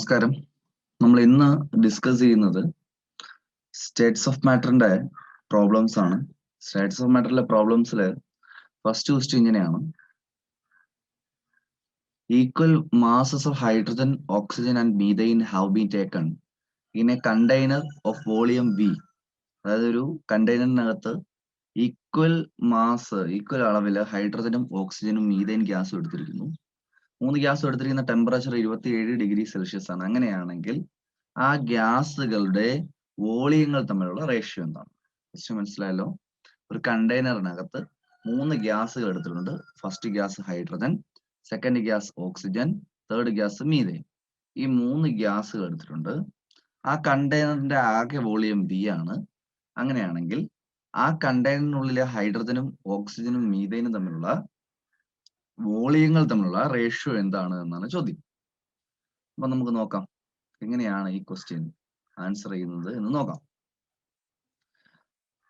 നമസ്കാരം. നമ്മൾ ഇന്ന് ഡിസ്കസ് ചെയ്യുന്നത് സ്റ്റേറ്റ്സ് ഓഫ് മാറ്ററിന്റെ പ്രോബ്ലംസ് ആണ്. സ്റ്റേറ്റ്സ് ഓഫ് മാറ്ററിലെ പ്രോബ്ലംസിൽ ഫസ്റ്റ് ക്വസ്റ്റ്യൻ ഇങ്ങനെയാണ്: equal masses of hydrogen, oxygen and methane have been taken in a container of volume V. അതായത് ഒരു കണ്ടെയ്നറിനകത്ത് ഈക്വൽ അളവിൽ ഹൈഡ്രജനും ഓക്സിജനും മീഥൈൻ ഗ്യാസും എടുത്തിരിക്കുന്നു. 3 ഗ്യാസ് എടുത്തിരിക്കുന്ന ടെമ്പറേച്ചർ 27°C ആണ്. അങ്ങനെയാണെങ്കിൽ ആ ഗ്യാസുകളുടെ വോളിയങ്ങൾ തമ്മിലുള്ള റേഷ്യോ എന്താണ്? ക്വസ്റ്റ്യൻ മനസ്സിലായല്ലോ. ഒരു കണ്ടെയ്നറിനകത്ത് 3 ഗ്യാസുകൾ എടുത്തിട്ടുണ്ട്. First gas hydrogen, second gas oxygen, third gas methane. ഈ 3 ഗ്യാസുകൾ എടുത്തിട്ടുണ്ട്. ആ കണ്ടെയ്നറിന്റെ ആകെ വോളിയം V ആണ്. അങ്ങനെയാണെങ്കിൽ ആ കണ്ടെയ്നറിനുള്ളിലെ ഹൈഡ്രജനും ഓക്സിജനും മീഥൈനും തമ്മിലുള്ള വോളിയങ്ങൾ തമ്മിലുള്ള റേഷ്യോ എന്താണ് എന്നാണ് ചോദ്യം. അപ്പൊ നമുക്ക് നോക്കാം എങ്ങനെയാണ് ഈ ക്വസ്റ്റ്യൻ ആൻസർ ചെയ്യുന്നത് എന്ന് നോക്കാം.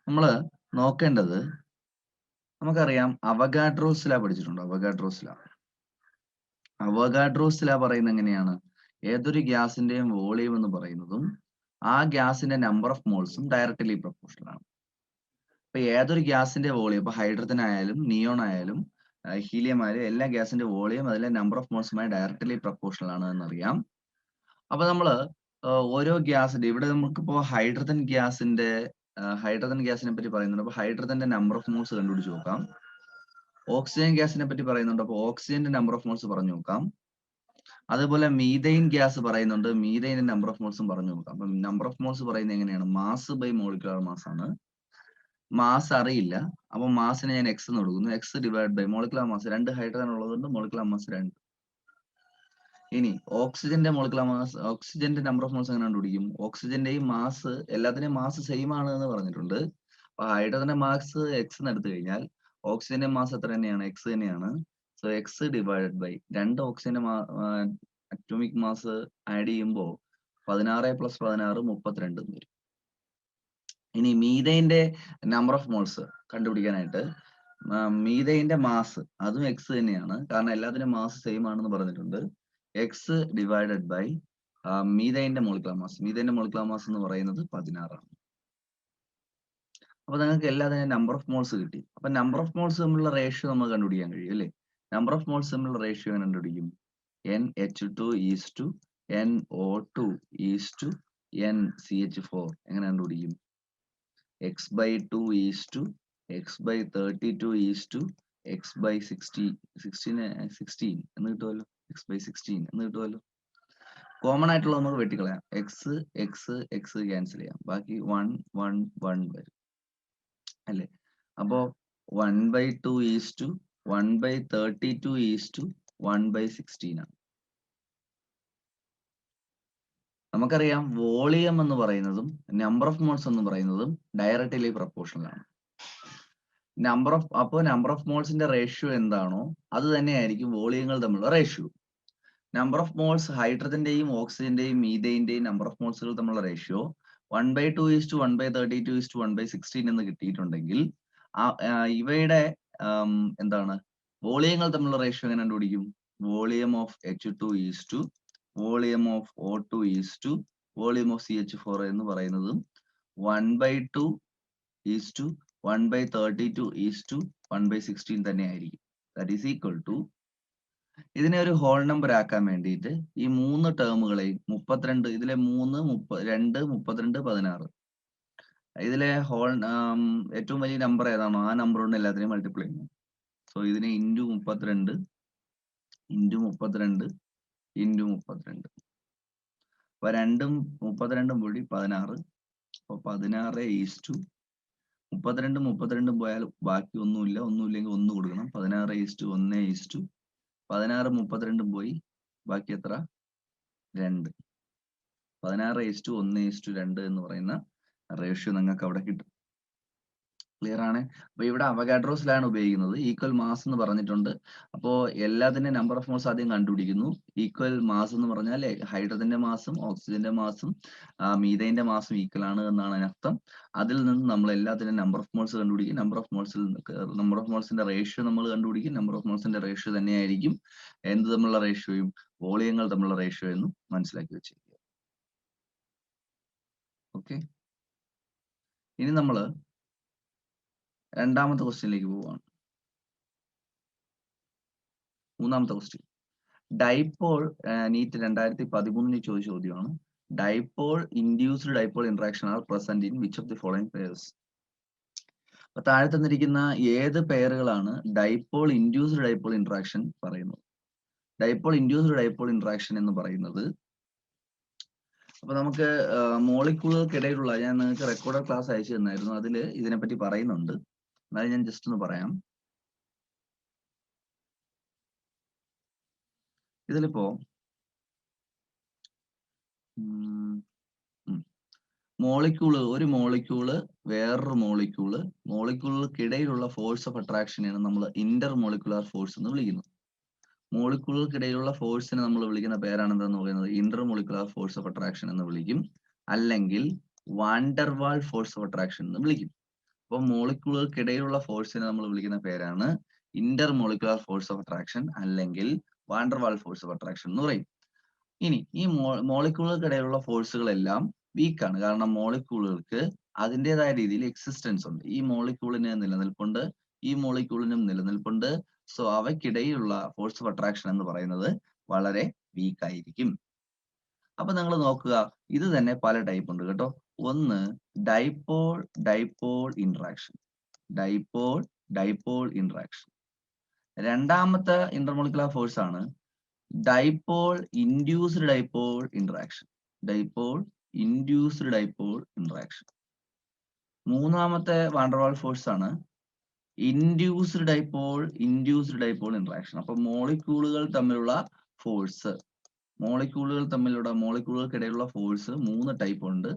നമ്മൾ നോക്കേണ്ടത്, നമുക്കറിയാം അവഗാഡ്രോസ് ലോ പഠിച്ചിട്ടുണ്ട്. അവഗാഡ്രോസ് ലോ പറയുന്നത് എങ്ങനെയാണ്? ഏതൊരു ഗ്യാസിന്റെയും വോളിയം എന്ന് പറയുന്നതും ആ ഗ്യാസിന്റെ നമ്പർ ഓഫ് മോൾസും ഡയറക്ട്ലി പ്രൊപ്പോർഷണൽ ആണ്. അപ്പൊ ഏതൊരു ഗ്യാസിന്റെ വോളിയം, ഇപ്പൊ ഹൈഡ്രജൻ ആയാലും നിയോൺ ആയാലും ഹീലിയം ആയാലും എല്ലാ ഗ്യാസിന്റെ വോളിയം അതിലെ നമ്പർ ഓഫ് മോൾസുമായി ഡയറക്ട്ലി പ്രൊപ്പോർഷണൽ ആണ് എന്നറിയാം. അപ്പൊ നമ്മള് ഓരോ ഗ്യാസിന്റെ, ഇവിടെ നമുക്കിപ്പോ ഹൈഡ്രജൻ ഗ്യാസിനെ പറ്റി പറയുന്നുണ്ട്. അപ്പൊ ഹൈഡ്രജന്റെ നമ്പർ ഓഫ് മോൾസ് കണ്ടുപിടിച്ച് നോക്കാം. ഓക്സിജൻ ഗ്യാസിനെ പറ്റി പറയുന്നുണ്ട്. അപ്പൊ ഓക്സിജന്റെ നമ്പർ ഓഫ് മോൾസ് പറഞ്ഞു നോക്കാം. അതുപോലെ മീഥൈൻ ഗ്യാസ് പറയുന്നുണ്ട്. മീഥൈന്റെ നമ്പർ ഓഫ് മോൾസും പറഞ്ഞു നോക്കാം. അപ്പൊ നമ്പർ ഓഫ് മോൾസ് പറയുന്നത് എങ്ങനെയാണ്? മാസ് ബൈ മോളിക്കുലർ മാസ് ആണ്. മാസ് അറിയില്ല, അപ്പൊ മാസിനെ ഞാൻ എക്സ് എന്ന് കൊടുക്കുന്നു. X divide by molecular mass. 2 hydrogen ഉള്ളതുകൊണ്ട് മോളിക്കുലർ മാസ് 2. ഇനി ഓക്സിജന്റെ മോളിക്കുലർ മാസ്, ഓക്സിജന്റെ നമ്പർ ഓഫ് മോൾസ് എങ്ങനെ കണ്ടുപിടിക്കും? ഓക്സിജന്റെയും മാസ്, എല്ലാത്തിന്റെയും മാസ് സെയിം ആണ് എന്ന് പറഞ്ഞിട്ടുണ്ട്. അപ്പൊ ഹൈഡ്രജന്റെ മാസ് എക്സ് എന്ന് എടുത്തു കഴിഞ്ഞാൽ ഓക്സിജന്റെ മാസ് എത്ര തന്നെയാണ്? എക്സ് തന്നെയാണ്. സോ എക്സ് ഡിവൈഡഡ് ബൈ 2 ഓക്സിജന്റെ അറ്റോമിക് മാസ് ആഡ് ചെയ്യുമ്പോൾ 16 + 16 32 എന്ന് വരും. ഇനി മീഥൈന്റെ നമ്പർ ഓഫ് മോൾസ് കണ്ടുപിടിക്കാനായിട്ട് മീഥൈന്റെ മാസ് അതും എക്സ് തന്നെയാണ്, കാരണം എല്ലാത്തിനും മാസ് സെയിം ആണെന്ന് പറഞ്ഞിട്ടുണ്ട്. എക്സ് ഡിവൈഡഡ് ബൈ മീഥൈന്റെ മോളിക്കുലർ മാസ്. മീഥൈന്റെ മോളിക്കുലർ മാസ് എന്ന് പറയുന്നത് 16 ആണ്. അപ്പൊ നിങ്ങൾക്ക് എല്ലാത്തിനും നമ്പർ ഓഫ് മോൾസ് കിട്ടി. അപ്പൊ നമ്പർ ഓഫ് മോൾസ് തമ്മിലുള്ള റേഷ്യോ നമുക്ക് കണ്ടുപിടിക്കാൻ കഴിയും അല്ലേ? നമ്പർ ഓഫ് മോൾസ് തമ്മിലുള്ള റേഷ്യോ എങ്ങനെ കണ്ടുപിടിക്കും? NH2 NO2 NCH4 എങ്ങനെ കണ്ടുപിടിക്കും? x/2 x/32 x/16 എന്ന് കിട്ടുമല്ലോ. x/16 എന്ന് കിട്ടുമല്ലോ. കോമൺ ആയിട്ടുള്ള നമുക്ക് വെട്ടിക്കളയാം. x ക്യാൻസൽ ചെയ്യാം. ബാക്കി 1 1 1 വരും അല്ലേ? അപ്പോ 1/2 1/32 1/16 ആണ്. നമുക്കറിയാം വോളിയം എന്ന് പറയുന്നതും നമ്പർ ഓഫ് മോൾസ് എന്ന് പറയുന്നതും ഡയറക്ട്ലി പ്രൊപ്പോർഷണൽ ആണ്. നമ്പർ ഓഫ് മോൾസിന്റെ റേഷ്യോ എന്താണോ അത് തന്നെയായിരിക്കും വോളിയങ്ങൾ തമ്മിലുള്ള റേഷ്യോ. നമ്പർ ഓഫ് മോൾസ് ഹൈഡ്രജന്റെയും ഓക്സിജന്റെയും മീഥൈന്റെയും നമ്പർ ഓഫ് മോൾസുകൾ തമ്മിലുള്ള റേഷ്യോ 1/2 1/32 1/16 എന്ന് കിട്ടിയിട്ടുണ്ടെങ്കിൽ ഇവയുടെ എന്താണ് വോളിയങ്ങൾ തമ്മിലുള്ള റേഷ്യോ എങ്ങനെ കണ്ടുപിടിക്കും? Volume of H2 volume of O2 volume of CH4 എന്ന് പറയുന്നതും 1/2 1/32 1/16 തന്നെ ആയിരിക്കും. ദാറ്റ് ഈസ് ഈക്വൽ ടു, ഇതിനെ ഒരു ഹോൾ നമ്പർ ആക്കാൻ വേണ്ടിയിട്ട് ഈ 3 ടേമുകളെയും 32, ഇതിലെ 3 2 32 16, ഇതിലെ ഏറ്റവും വലിയ നമ്പർ ഏതാണോ ആ നമ്പർ കൊണ്ട് എല്ലാത്തിനെയും മൾട്ടിപ്ലൈ ചെയ്യണം. സോ ഇതിനെ ഇൻറ്റു 32 അപ്പൊ 2ഉം 32ഉം കൂടി 16. അപ്പൊ 16 32 പോയാൽ ബാക്കി ഒന്നുമില്ലെങ്കിൽ 1 കൊടുക്കണം. 16:1 16 32 പോയി ബാക്കി എത്ര? 2. 16:1:2 എന്ന് പറയുന്ന റേഷ്യോ നിങ്ങൾക്ക് അവിടെ കിട്ടും. ക്ലിയർ ആണ്. അപ്പൊ ഇവിടെ അവഗാഡ്രോസിലാണ് ഉപയോഗിക്കുന്നത്. ഈക്വൽ മാസ് എന്ന് പറഞ്ഞിട്ടുണ്ട്. അപ്പോ എല്ലാത്തിന്റെ നമ്പർ ഓഫ് മോൾസ് ആദ്യം കണ്ടുപിടിക്കുന്നു. ഈക്വൽ മാസ് എന്ന് പറഞ്ഞാൽ ഹൈഡ്രജന്റെ മാസും ഓക്സിജന്റെ മാസും മീഥൈന്റെ മാസും ഈക്വൽ ആണ് എന്നാണ് അതിനർത്ഥം. അതിൽ നിന്ന് നമ്മൾ എല്ലാത്തിനും നമ്പർ ഓഫ് മോൾസ് കണ്ടുപിടിക്കും. നമ്പർ ഓഫ് മോൾസിന്റെ റേഷ്യോ നമ്മൾ കണ്ടുപിടിക്കും. നമ്പർ ഓഫ് മോൾസിന്റെ റേഷ്യോ തന്നെയായിരിക്കും എന്ത് തമ്മിലുള്ള റേഷ്യോയും വോളിയങ്ങൾ തമ്മിലുള്ള റേഷ്യോ എന്നും മനസ്സിലാക്കി വെച്ചിരിക്കുക. ഓക്കെ, ഇനി നമ്മൾ രണ്ടാമത്തെ ക്വസ്റ്റ്യനിലേക്ക് പോവുകയാണ്. മൂന്നാമത്തെ ക്വസ്റ്റ്യൻ, ഡൈപോൾ നീറ്റ് 2013 ചോദിച്ച ചോദ്യമാണ്. Dipole induced dipole interaction R present in which of the following pairs? അപ്പൊ താഴെ തന്നിരിക്കുന്ന ഏത് പെയറുകളാണ് ഡൈപോൾ ഇൻഡ്യൂസ്ഡ് ഡൈപോൾ ഇന്ററാക്ഷൻ പറയുന്നത്? ഡൈപോൾ ഇൻഡ്യൂസ്ഡ് ഡൈപോൾ ഇന്ററാക്ഷൻ എന്ന് പറയുന്നത്, അപ്പൊ നമുക്ക് മോളിക്യൂളുകൾക്കിടയിലുള്ള, ഞാൻ നിങ്ങൾക്ക് റെക്കോർഡഡ് ക്ലാസ് അയച്ചു തന്നായിരുന്നു, അതിൽ ഇതിനെപ്പറ്റി പറയുന്നുണ്ട്. എന്നാലും ഞാൻ ജസ്റ്റ് ഒന്ന് പറയാം. ഇതിലിപ്പോ ഒരു മോളിക്യൂള് വേറൊരു മോളിക്യൂളുകൾക്കിടയിലുള്ള ഫോഴ്സ് ഓഫ് അട്രാക്ഷനെയാണ് നമ്മൾ ഇന്റർ മോളിക്കുലാർ ഫോഴ്സ് എന്ന് വിളിക്കുന്നത്. മോളിക്യൂളുകൾക്കിടയിലുള്ള ഫോഴ്സിനെ നമ്മൾ വിളിക്കുന്ന പേരാണ് എന്താന്ന് പറയുന്നത്? Inter molecular force of attraction എന്ന് വിളിക്കും, അല്ലെങ്കിൽ വാൻഡർവാൾ ഫോഴ്സ് ഓഫ് അട്രാക്ഷൻ എന്ന് വിളിക്കും. അപ്പോൾ മോളിക്യൂളുകൾക്കിടയിലുള്ള ഫോഴ്സിനെ നമ്മൾ വിളിക്കുന്ന പേരാണ് Inter molecular force of attraction, അല്ലെങ്കിൽ വാൻഡർവാൾ ഫോഴ്സ് ഓഫ് അട്രാക്ഷൻ എന്ന് പറയും. ഇനി ഈ മോളിക്യൂളുകൾക്കിടയിലുള്ള ഫോഴ്സുകളെല്ലാം വീക്കാണ്. കാരണം മോളിക്യൂളുകൾക്ക് അതിൻ്റെതായ രീതിയിൽ എക്സിസ്റ്റൻസ് ഉണ്ട്. ഈ മോളിക്യൂളിന് നിലനിൽപ്പുണ്ട്, ഈ മോളിക്യൂളിനും നിലനിൽപ്പുണ്ട്. സോ അവയ്ക്കിടയിലുള്ള ഫോഴ്സ് ഓഫ് അട്രാക്ഷൻ എന്ന് പറയുന്നത് വളരെ വീക്ക് ആയിരിക്കും. അപ്പൊ നിങ്ങൾ നോക്കുക, ഇത് തന്നെ പല ടൈപ്പ് ഉണ്ട് കേട്ടോ. ഒന്ന് dipole dipole interaction, dipole dipole interaction. രണ്ടാമത്തെ ഇന്റർമോളിക്കുലാർ ഫോഴ്സ് ആണ് dipole induced dipole interaction, dipole induced dipole interaction. മൂന്നാമത്തെ വാൻഡർവാൾ ഫോഴ്സ് ആണ് ഇൻഡ്യൂസ്ഡ് ഡൈപോൾ ഇന്ററാക്ഷൻ. അപ്പൊ മോളിക്യൂളുകൾ തമ്മിലുള്ള ഫോഴ്സ്, മോളിക്യൂളുകൾക്കിടയിലുള്ള ഫോഴ്സ് 3 ടൈപ്പ് ഉണ്ട്.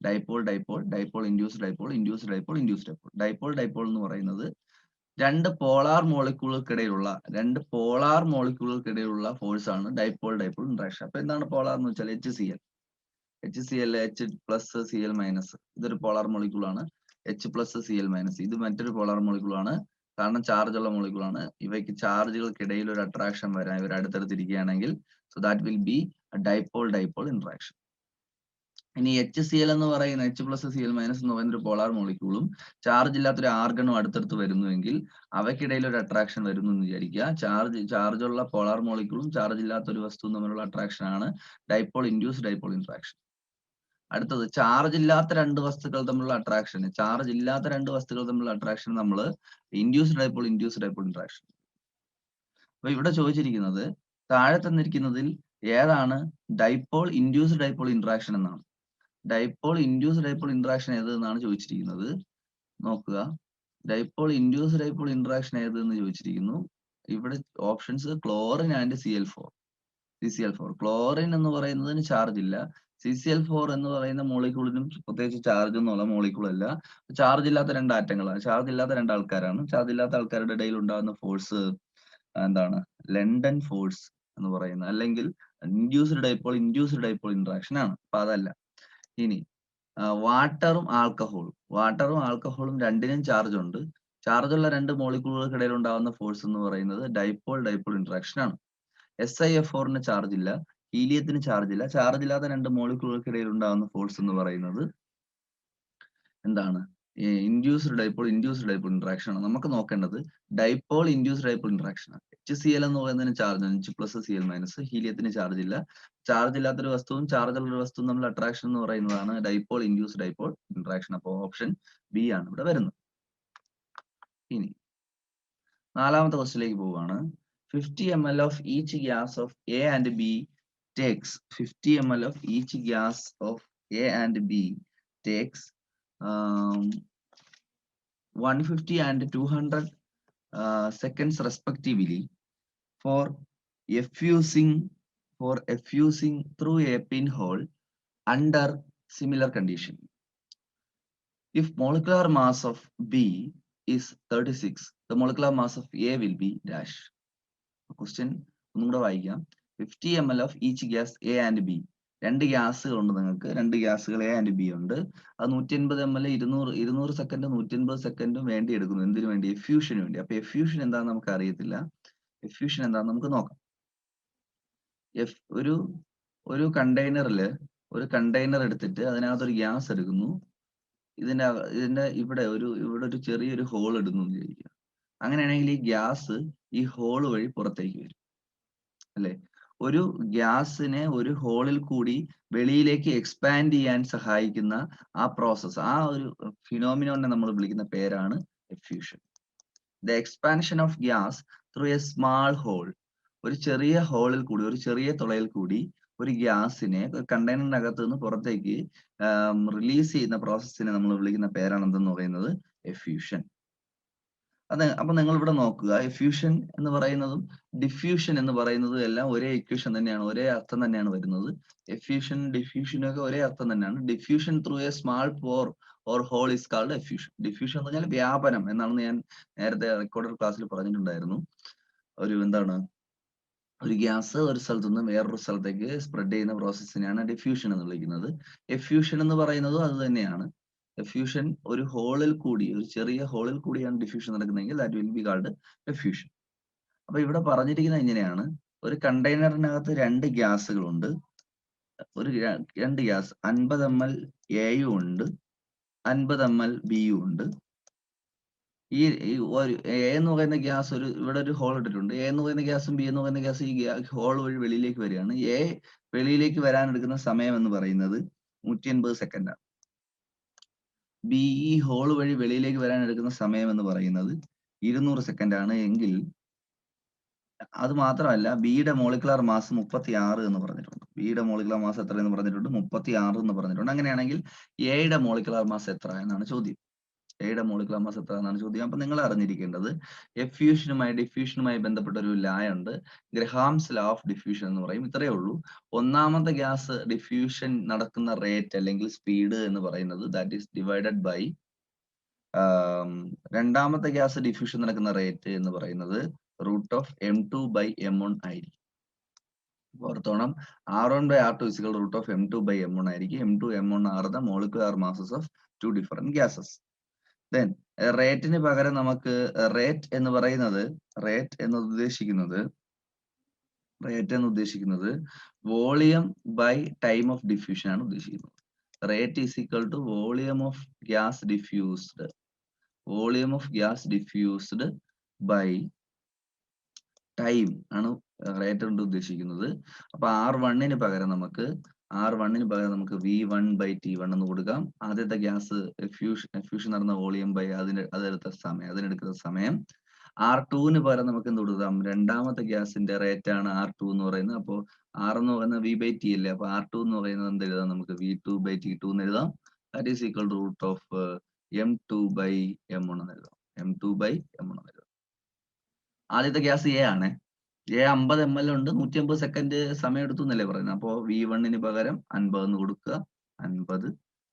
Dipole dipole, dipole induced dipole, induced dipole, induced dipole. Dipole dipole എന്ന് പറയുന്നത് രണ്ട് പോളാർ മോളിക്യൂളുകൾക്കിടയിലുള്ള ഫോഴ്സ് ആണ് ഡൈപോൾ ഡൈപോൾ ഇന്ററാക്ഷൻ. അപ്പൊ എന്താണ് പോളാർ എന്ന് വെച്ചാൽ HCl, H+Cl-, ഇതൊരു പോളാർ മോളിക്യൂൾ ആണ്. H+Cl-, ഇത് മറ്റൊരു പോളാർ മോളിക്യൂൾ ആണ്. കാരണം ചാർജ് ഉള്ള മോളിക്യൂൾ ആണ്. ഇവയ്ക്ക് ചാർജുകൾക്കിടയിൽ ഒരു അട്രാക്ഷൻ വരാൻ ഇവർ അടുത്തടുത്തിരിക്കുകയാണെങ്കിൽ, so that will be dipole dipole interaction. ഇനി HCl എന്ന് പറയുന്ന H+Cl- എന്ന് പറയുന്ന ഒരു പോളാർ മോളിക്യൂളും ചാർജ് ഇല്ലാത്തൊരു ആർഗണും അടുത്തടുത്ത് വരുന്നുവെങ്കിൽ അവയ്ക്കിടയിൽ ഒരു അട്രാക്ഷൻ വരുന്നു എന്ന് വിചാരിക്കുക. ചാർജ് ഉള്ള പോളാർ മോളിക്യൂളും ചാർജ് ഇല്ലാത്ത ഒരു വസ്തുവും തമ്മിലുള്ള അട്രാക്ഷൻ ആണ് ഡൈപോൾ ഇൻഡ്യൂസ്ഡ് ഡൈപോൾ ഇന്ററാക്ഷൻ. അടുത്തത് ചാർജ് ഇല്ലാത്ത രണ്ട് വസ്തുക്കൾ തമ്മിലുള്ള അട്രാക്ഷൻ, നമ്മൾ ഇൻഡ്യൂസ്ഡ് ഡൈപോൾ ഇന്ററാക്ഷൻ. അപ്പൊ ഇവിടെ ചോദിച്ചിരിക്കുന്നത് താഴെ തന്നിരിക്കുന്നതിൽ ഏതാണ് ഡൈപോൾ ഇൻഡ്യൂസ്ഡ് ഡൈപോൾ ഇന്ററാക്ഷൻ എന്നാണ്. ഡൈപോൾ ഇൻഡ്യൂസ്ഡ് ഡൈപോൾ ഇന്ററാക്ഷൻ ഏത് എന്നാണ് ചോദിച്ചിരിക്കുന്നത്. നോക്കുക, ഡൈപോൾ ഇൻഡ്യൂസ്ഡ് ഡൈപോൾ ഇന്ററാക്ഷൻ ഏത് എന്ന് ചോദിച്ചിരിക്കുന്നു. ഇവിടെ options chlorine and CCl4. Chlorine എന്ന് പറയുന്നതിന് ചാർജ് ഇല്ല. CCl4 എന്ന് പറയുന്ന മോളിക്യൂളിനും പ്രത്യേകിച്ച് ചാർജ് ഒന്നുമുള്ള മോളിക്യൂൾ അല്ല. ചാർജ് ഇല്ലാത്ത രണ്ട് ആറ്റങ്ങളാണ്, ചാർജ് ഇല്ലാത്ത രണ്ട് ആൾക്കാരാണ്. ചാർജ് ഇല്ലാത്ത ആൾക്കാരുടെ ഇടയിൽ ഉണ്ടാകുന്ന ഫോഴ്സ് എന്താണ്? ലണ്ടൻ ഫോഴ്സ് എന്ന് പറയുന്നത്, അല്ലെങ്കിൽ ഇൻഡ്യൂസ്ഡ് ഡൈപോൾ ഇന്ററാക്ഷൻ ആണ്. അപ്പൊ അതല്ല. ഇനി വാട്ടറും ആൽക്കഹോളും രണ്ടിനും ചാർജ് ഉണ്ട്. ചാർജുള്ള രണ്ട് മോളിക്യൂളുകൾക്കിടയിൽ ഉണ്ടാകുന്ന ഫോഴ്സ് എന്ന് പറയുന്നത് ഡൈപോൾ ഇന്ററാക്ഷൻ ആണ്. SiF4ന് ചാർജ് ഇല്ല, ഹീലിയത്തിന് ചാർജ് ഇല്ല. ചാർജ് ഇല്ലാത്ത രണ്ട് മോളിക്യൂളുകൾക്കിടയിൽ ഉണ്ടാകുന്ന ഫോഴ്സ് എന്ന് പറയുന്നത് എന്താണ്? ഇൻഡ്യൂസ്ഡ് ഡൈപോൾ ഇന്ററാക്ഷൻ ആണ്. നമുക്ക് നോക്കേണ്ടത് ഡൈപോൾ ഇൻഡ്യൂസ്ഡ് ഡൈപോൾ ഇന്ററാക്ഷൻ ആണ്. HCl എന്ന് പറയുന്നതിന് ചാർജ് ആണ്, H+Cl-, ഹീലിയത്തിന് ചാർജ് ഇല്ല. ചാർജ് ഇല്ലാത്തൊരു വസ്തുവും ചാർജ് ഉള്ള ഒരു വസ്തുവും തമ്മിൽ അട്രാക്ഷൻ എന്ന് പറയുന്നതാണ് ഡൈപോൾ ഇൻഡ്യൂസ്ഡ് ഡൈപോൾ ഇന്ററാക്ഷൻ. അപ്പോൾ ഓപ്ഷൻ ബി ആണ് ഇവിടെ വരുന്നത്. ഇനി നാലാമത്തെ ക്വസ്റ്റ്യനിലേക്ക് പോവുകയാണ്. 50 ml of each gas of A and B takes 50 ml of each gas of A and B takes 150 and 200 seconds respectively for effusing through a pinhole under similar condition. If molecular mass of B is 36, the molecular mass of A will be dash. Question ഒന്നും കൂടെ വായിക്കാം. 50 ml of each gas A and B. രണ്ട് ഗ്യാസുകൾ ഉണ്ട് നിങ്ങൾക്ക്. രണ്ട് ഗ്യാസുകൾ A and B ഉണ്ട്. അത് 150 ml 200 second 150 സെക്കൻഡും വേണ്ടി എടുക്കുന്നു. എന്തിനു വേണ്ടി? എഫ്യൂഷന് വേണ്ടി. അപ്പൊ എഫ്യൂഷൻ എന്താണെന്ന് നമുക്ക് അറിയത്തില്ല. എഫ്യൂഷൻ എന്താണെന്ന് നമുക്ക് നോക്കാം. ഒരു കണ്ടെയ്നർ എടുത്തിട്ട് അതിനകത്ത് ഒരു ഗ്യാസ് എടുക്കുന്നു. ഇതിന്റെ ഇവിടെ ഒരു ചെറിയൊരു ഹോൾ ഇടുന്നു എന്ന് വിചാരിക്കുക. അങ്ങനെയാണെങ്കിൽ ഈ ഗ്യാസ് ഈ ഹോൾ വഴി പുറത്തേക്ക് വരും അല്ലെ. ഒരു ഗ്യാസിനെ ഒരു ഹോളിൽ കൂടി വെളിയിലേക്ക് എക്സ്പാൻഡ് ചെയ്യാൻ സഹായിക്കുന്ന ആ പ്രോസസ്, ആ ഒരു ഫിനോമിനോനെ നമ്മൾ വിളിക്കുന്ന പേരാണ് effusion. The expansion of gas through a small hole. ഒരു ചെറിയ ഹോളിൽ കൂടി, ഒരു ചെറിയ തുളയിൽ കൂടി ഒരു ഗ്യാസിനെ കണ്ടെയ്നറിനകത്ത് നിന്ന് പുറത്തേക്ക് റിലീസ് ചെയ്യുന്ന പ്രോസസ്സിനെ നമ്മൾ വിളിക്കുന്ന പേരാണ് എന്തെന്ന് പറയുന്നത്? എഫ്യൂഷൻ. അപ്പൊ നിങ്ങൾ ഇവിടെ നോക്കുക, എഫ്യൂഷൻ എന്ന് പറയുന്നതും ഡിഫ്യൂഷൻ എന്ന് പറയുന്നതും എല്ലാം ഒരേ ഇക്വേഷൻ തന്നെയാണ്, ഒരേ അർത്ഥം തന്നെയാണ് വരുന്നത്. എഫ്യൂഷൻ ഡിഫ്യൂഷനും ഒക്കെ ഒരേ അർത്ഥം തന്നെയാണ്. Diffusion through a small pore or hole is called effusion. Diffusion എന്ന് പറഞ്ഞാൽ വ്യാപനം എന്നാണെന്ന് ഞാൻ നേരത്തെ റെക്കോർഡഡ് ക്ലാസ്സിൽ പറഞ്ഞിട്ടുണ്ടായിരുന്നു. ഒരു ഗ്യാസ് ഒരു സ്ഥലത്തു നിന്ന് വേറൊരു സ്ഥലത്തേക്ക് സ്പ്രെഡ് ചെയ്യുന്ന പ്രോസസ്സിനെയാണ് ഡിഫ്യൂഷൻ എന്ന് വിളിക്കുന്നത്. എഫ്യൂഷൻ എന്ന് പറയുന്നതും അത് തന്നെയാണ്. എഫ്യൂഷൻ ഒരു ഹോളിൽ കൂടി, ഒരു ചെറിയ ഹോളിൽ കൂടിയാണ് ഡിഫ്യൂഷൻ നടക്കുന്നതെങ്കിൽ that will be called effusion. അപ്പൊ ഇവിടെ പറഞ്ഞിരിക്കുന്നത് ഇങ്ങനെയാണ്: ഒരു കണ്ടെയ്നറിനകത്ത് രണ്ട് ഗ്യാസുകളുണ്ട്. രണ്ട് ഗ്യാസ് 50 ml എയും ഉണ്ട്, 50 ml ബിയും ഉണ്ട്. ഈ എ എന്ന് പറയുന്ന ഗ്യാസ് ഇവിടെ ഒരു ഹോൾ ഇട്ടിട്ടുണ്ട്. എ എന്ന് പറയുന്ന ഗ്യാസും ബി എന്ന് പറയുന്ന ഗ്യാസ് ഈ ഹോൾ വഴി വെളിയിലേക്ക് വരികയാണ്. എ വെളിയിലേക്ക് വരാൻ എടുക്കുന്ന സമയം എന്ന് പറയുന്നത് 180 സെക്കൻഡാണ്. ബി ഈ ഹോൾ വഴി വെളിയിലേക്ക് വരാൻ എടുക്കുന്ന സമയം എന്ന് പറയുന്നത് 200 സെക്കൻഡ് ആണ്. എങ്കിൽ അത് മാത്രമല്ല, ബിയുടെ മോളിക്കുലർ മാസ് 36 എന്ന് പറഞ്ഞിട്ടുണ്ട്. ബിയുടെ മോളിക്കുലർ മാസ് എത്ര എന്ന് പറഞ്ഞിട്ടുണ്ട്? 36 എന്ന് പറഞ്ഞിട്ടുണ്ട്. അങ്ങനെയാണെങ്കിൽ എയുടെ മോളിക്കുലർ മാസ് എത്ര എന്നാണ് ചോദ്യം. എയുടെ മോളിക്കുലർ മാസ് എത്ര എന്നാണ് ചോദ്യം. അപ്പൊ നിങ്ങൾ അറിഞ്ഞിരിക്കേണ്ടത് എഫ്യൂഷനുമായി ഡിഫ്യൂഷനുമായി ബന്ധപ്പെട്ട ഒരു ലാ ഉണ്ട്, ഗ്രഹാംസ് ലാ ഓഫ് ഡിഫ്യൂഷൻ എന്ന് പറയും. ഇത്രയേ ഉള്ളൂ. ഒന്നാമത്തെ ഗ്യാസ് ഡിഫ്യൂഷൻ നടക്കുന്ന റേറ്റ് അല്ലെങ്കിൽ സ്പീഡ് എന്ന് പറയുന്നത് ദാറ്റ് ഈസ് ഡിവൈഡഡ് ബൈ രണ്ടാമത്തെ ഗ്യാസ് ഡിഫ്യൂഷൻ നടക്കുന്ന റേറ്റ് എന്ന് പറയുന്നത് √m2/m1 ആയിരിക്കും. ഓർത്തോണം, R1/R2 = √m2/m1 ആയിരിക്കും. m2 m1 are the molecular masses of two different gases. Then റേറ്റിന് പകരം നമുക്ക് റേറ്റ് എന്ന് ഉദ്ദേശിക്കുന്നത് volume by time of diffusion ആണ് ഉദ്ദേശിക്കുന്നത്. Rate is equal to volume of gas diffused by time ആണ് റേറ്റ് കൊണ്ട് ഉദ്ദേശിക്കുന്നത്. അപ്പൊ R1ന് പകരം നമുക്ക് V1/T1 എന്ന് കൊടുക്കാം. ആദ്യത്തെ ഗ്യാസ് എഫ്യൂഷൻ നടന്ന വോളിയം ബൈ അതിനെടുക്കുന്ന സമയം. R2ന് പകരം നമുക്ക് എന്ത് കൊടുക്കാം? രണ്ടാമത്തെ ഗ്യാസിന്റെ റേറ്റ് ആണ് R2 എന്ന് പറയുന്നത്. അപ്പോൾ R എന്ന് പറയുന്നത് V/T അല്ലേ. അപ്പൊ R2 എന്ന് പറയുന്നത് എന്ത് എഴുതാം? നമുക്ക് V2/T2 എന്ന് എഴുതാം. That is equal to √m2/m1 എന്ന് എഴുതാം. m2/m1 എന്ന് എഴുതാം. ആദ്യത്തെ ഗ്യാസ് എ ആണ്. എ 50 ml ഉണ്ട്, 150 സെക്കൻഡ് സമയം എടുത്തു എന്നല്ലേ പറയുന്നത്. അപ്പോ V1ന് പകരം 50 എന്ന് കൊടുക്കുക. 50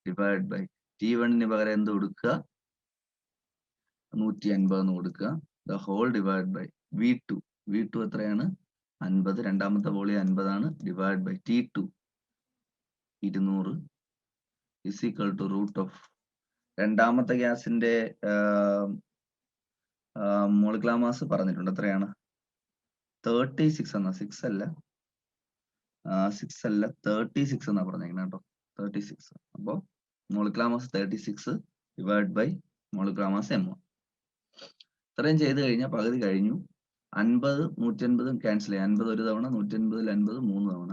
ഡിവൈഡ് ബൈ T1ന് പകരം എന്ത് കൊടുക്കുക? 150 എന്ന് കൊടുക്കുക. The whole divide by V2 എത്രയാണ്? 50. രണ്ടാമത്തെ വോളിയം 50 ആണ്. Divide by T2 200 is equal to രണ്ടാമത്തെ ഗ്യാസിന്റെ മോളിക്കുലർ മാസ് പറഞ്ഞിട്ടുണ്ട്. എത്രയാണ്? 36 എന്നാ, 6 അല്ല 36 എന്നാ പറഞ്ഞേക്കുന്നത് കേട്ടോ. 36. അപ്പോ molecular mass 36 divide by molecular mass m1. ഇത്രയും ചെയ്ത് കഴിഞ്ഞാൽ പകുതി കഴിഞ്ഞു. 50 150 ക്യാൻസൽ ചെയ്യാം. 50 ഒരു തവണ, 150 50 3 തവണ,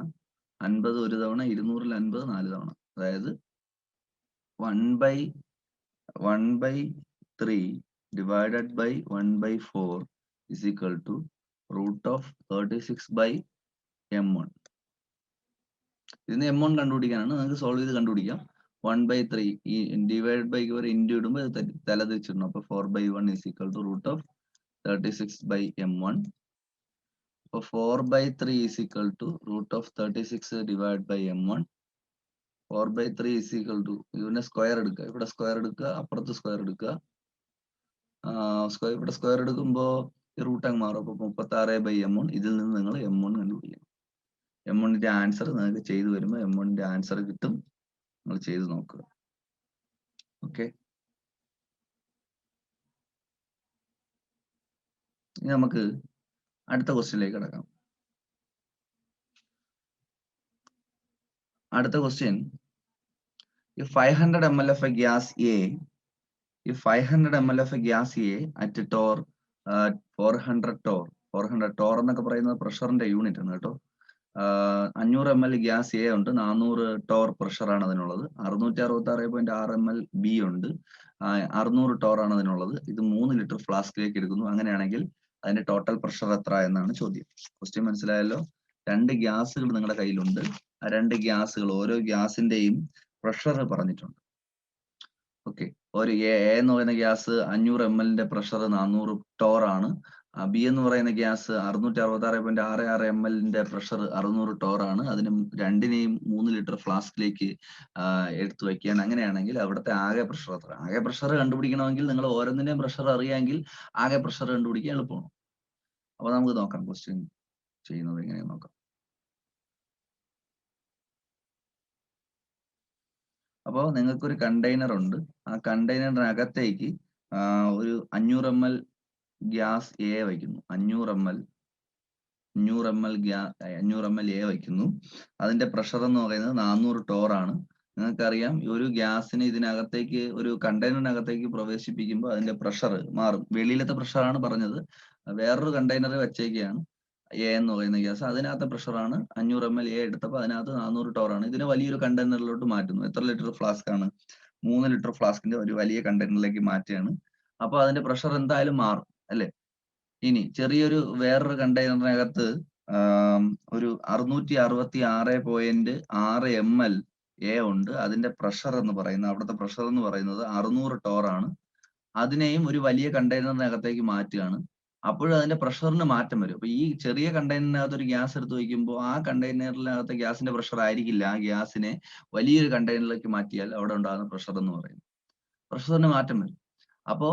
50 ഒരു തവണ, 200 50 4 തവണ. അതായത് 1/3 divided by 1/4 is equal to √36/m1. ഇതിന് m1 കണ്ടുപിടിക്കാനാണ്. നിങ്ങൾക്ക് സോൾവ് ചെയ്ത് കണ്ടുപിടിക്കാം. 1/3 ഈ ഡിവൈഡ് ബൈ ഇൻറ്റു ഇടുമ്പോൾ തലതിരിച്ചിടണം. അപ്പൊ 4/1 ഇസ് ഈക്വൽ ടു √36/m1. അപ്പൊ 4/3 is equal to √36 divide by m1. 4/3 is equal to ഇതിനെ സ്ക്വയർ എടുക്കുക, ഇവിടെ സ്ക്വയർ എടുക്കുക, അപ്പുറത്ത് സ്ക്വയർ എടുക്കുക. ഇവിടെ സ്ക്വയർ എടുക്കുമ്പോൾ ഈ റൂട്ട് അങ്ങ് മാറും. അപ്പൊ 36/m1. ഇതിൽ നിന്ന് നിങ്ങൾ m1 കണ്ടുപിടിക്കണം. m1ന്റെ ആൻസർ നിങ്ങൾക്ക് ചെയ്തു വരുമ്പോൾ m1ന്റെ ആൻസർ കിട്ടും. നിങ്ങൾ ചെയ്ത് നോക്കുക. ഓക്കെ, ഇനി നമുക്ക് അടുത്ത ക്വസ്റ്റ്യനിലേക്ക് കിടക്കാം. അടുത്ത question, if 500 ml of a gas A, if 500 ml of a gas A at torr 400 torr, 400 torr എന്നൊക്കെ പറയുന്നത് പ്രഷറിന്റെ യൂണിറ്റ് ആണ് കേട്ടോ. 500 ml ഗ്യാസ് എ ഉണ്ട്, 400 ടോർ പ്രഷർ ആണ് അതിനുള്ളത്. 666.6 ml ബി ഉണ്ട്, 600 ടോർ ആണ് അതിനുള്ളത്. ഇത് 3 ലിറ്റർ ഫ്ലാസ്കിലേക്ക് എടുക്കുന്നു. അങ്ങനെയാണെങ്കിൽ അതിന്റെ ടോട്ടൽ പ്രഷർ എത്ര എന്നാണ് ചോദ്യം. ക്വസ്റ്റ്യൻ മനസ്സിലായല്ലോ? 2 ഗ്യാസുകൾ നിങ്ങളുടെ കയ്യിലുണ്ട്. ആ 2 ഗ്യാസുകൾ, ഓരോ ഗ്യാസിന്റെയും പ്രഷർ പറഞ്ഞിട്ടുണ്ട്. ഓക്കെ, ഒരു എ എന്ന് പറയുന്ന ഗ്യാസ് 500 ml പ്രഷർ 400 ടോർ ആണ്. ബി എന്ന് പറയുന്ന ഗ്യാസ് 666.66 ml പ്രഷർ 600 ടോർ ആണ്. അതിന് രണ്ടിനെയും 3 ലിറ്റർ ഫ്ലാസ്കിലേക്ക് എടുത്തു വയ്ക്കാൻ. അങ്ങനെയാണെങ്കിൽ അവിടുത്തെ ആകെ പ്രഷർ എത്ര? ആകെ പ്രഷർ കണ്ടുപിടിക്കണമെങ്കിൽ നിങ്ങൾ ഓരോന്നിന്റെയും പ്രഷർ അറിയാമെങ്കിൽ ആകെ പ്രഷർ കണ്ടുപിടിക്കാൻ എളുപ്പമാണ്. അപ്പൊ നമുക്ക് നോക്കാം ക്വസ്റ്റ്യൻ ചെയ്യുന്നത് എങ്ങനെയാന്ന് നോക്കാം. അപ്പോൾ നിങ്ങൾക്കൊരു കണ്ടെയ്നർ ഉണ്ട്. ആ കണ്ടെയ്നറിനകത്തേക്ക് ഒരു 500 ml ഗ്യാസ് എ വയ്ക്കുന്നു. 500 ml എ വയ്ക്കുന്നു. അതിന്റെ പ്രഷർ എന്ന് പറയുന്നത് 400 ടോർ ആണ്. നിങ്ങൾക്കറിയാം, ഒരു ഗ്യാസിന് ഇതിനകത്തേക്ക്, ഒരു കണ്ടെയ്നറിനകത്തേക്ക് പ്രവേശിപ്പിക്കുമ്പോൾ അതിന്റെ പ്രഷർ മാറും. വെളിയിലത്തെ പ്രഷറാണ് പറഞ്ഞത്, വേറൊരു കണ്ടെയ്നർ വെച്ചേക്കാണ് എ എന്ന് പറയുന്ന ഗ്യാസ്. അതിനകത്തെ പ്രഷറാണ് 500 ml എ എടുത്തപ്പോൾ അതിനകത്ത് 400 ടോർ ആണ്. ഇതിനെ വലിയൊരു കണ്ടെയ്നറിലോട്ട് മാറ്റുന്നു. എത്ര ലിറ്റർ ഫ്ലാസ്ക് ആണ്? 3 ലിറ്റർ ഫ്ലാസ്കിന്റെ ഒരു വലിയ കണ്ടെയ്നറിലേക്ക് മാറ്റുകയാണ്. അപ്പൊ അതിന്റെ പ്രഷർ എന്തായാലും മാറും അല്ലെ? ഇനി ചെറിയൊരു വേറൊരു കണ്ടെയ്നറിനകത്ത് ഒരു 666.6 ml എ ഉണ്ട്. അതിന്റെ പ്രഷർ എന്ന് പറയുന്നത്, അവിടുത്തെ പ്രഷർ എന്ന് പറയുന്നത് 600 ടോർ ആണ്. അതിനെയും ഒരു വലിയ കണ്ടെയ്നറിനകത്തേക്ക് മാറ്റുകയാണ്. അപ്പോഴും അതിന്റെ പ്രഷറിന് മാറ്റം വരും. അപ്പൊ ഈ ചെറിയ കണ്ടെയ്നറിനകത്ത് ഒരു ഗ്യാസ് എടുത്ത് വയ്ക്കുമ്പോൾ ആ കണ്ടെയ്നറിനകത്തെ ഗ്യാസിന്റെ പ്രഷർ ആയിരിക്കില്ല ആ ഗ്യാസിനെ വലിയൊരു കണ്ടെയ്നറിലേക്ക് മാറ്റിയാൽ അവിടെ ഉണ്ടാകുന്ന പ്രഷർ എന്ന് പറയുന്നത്. പ്രഷറിന് മാറ്റം വരും. അപ്പോ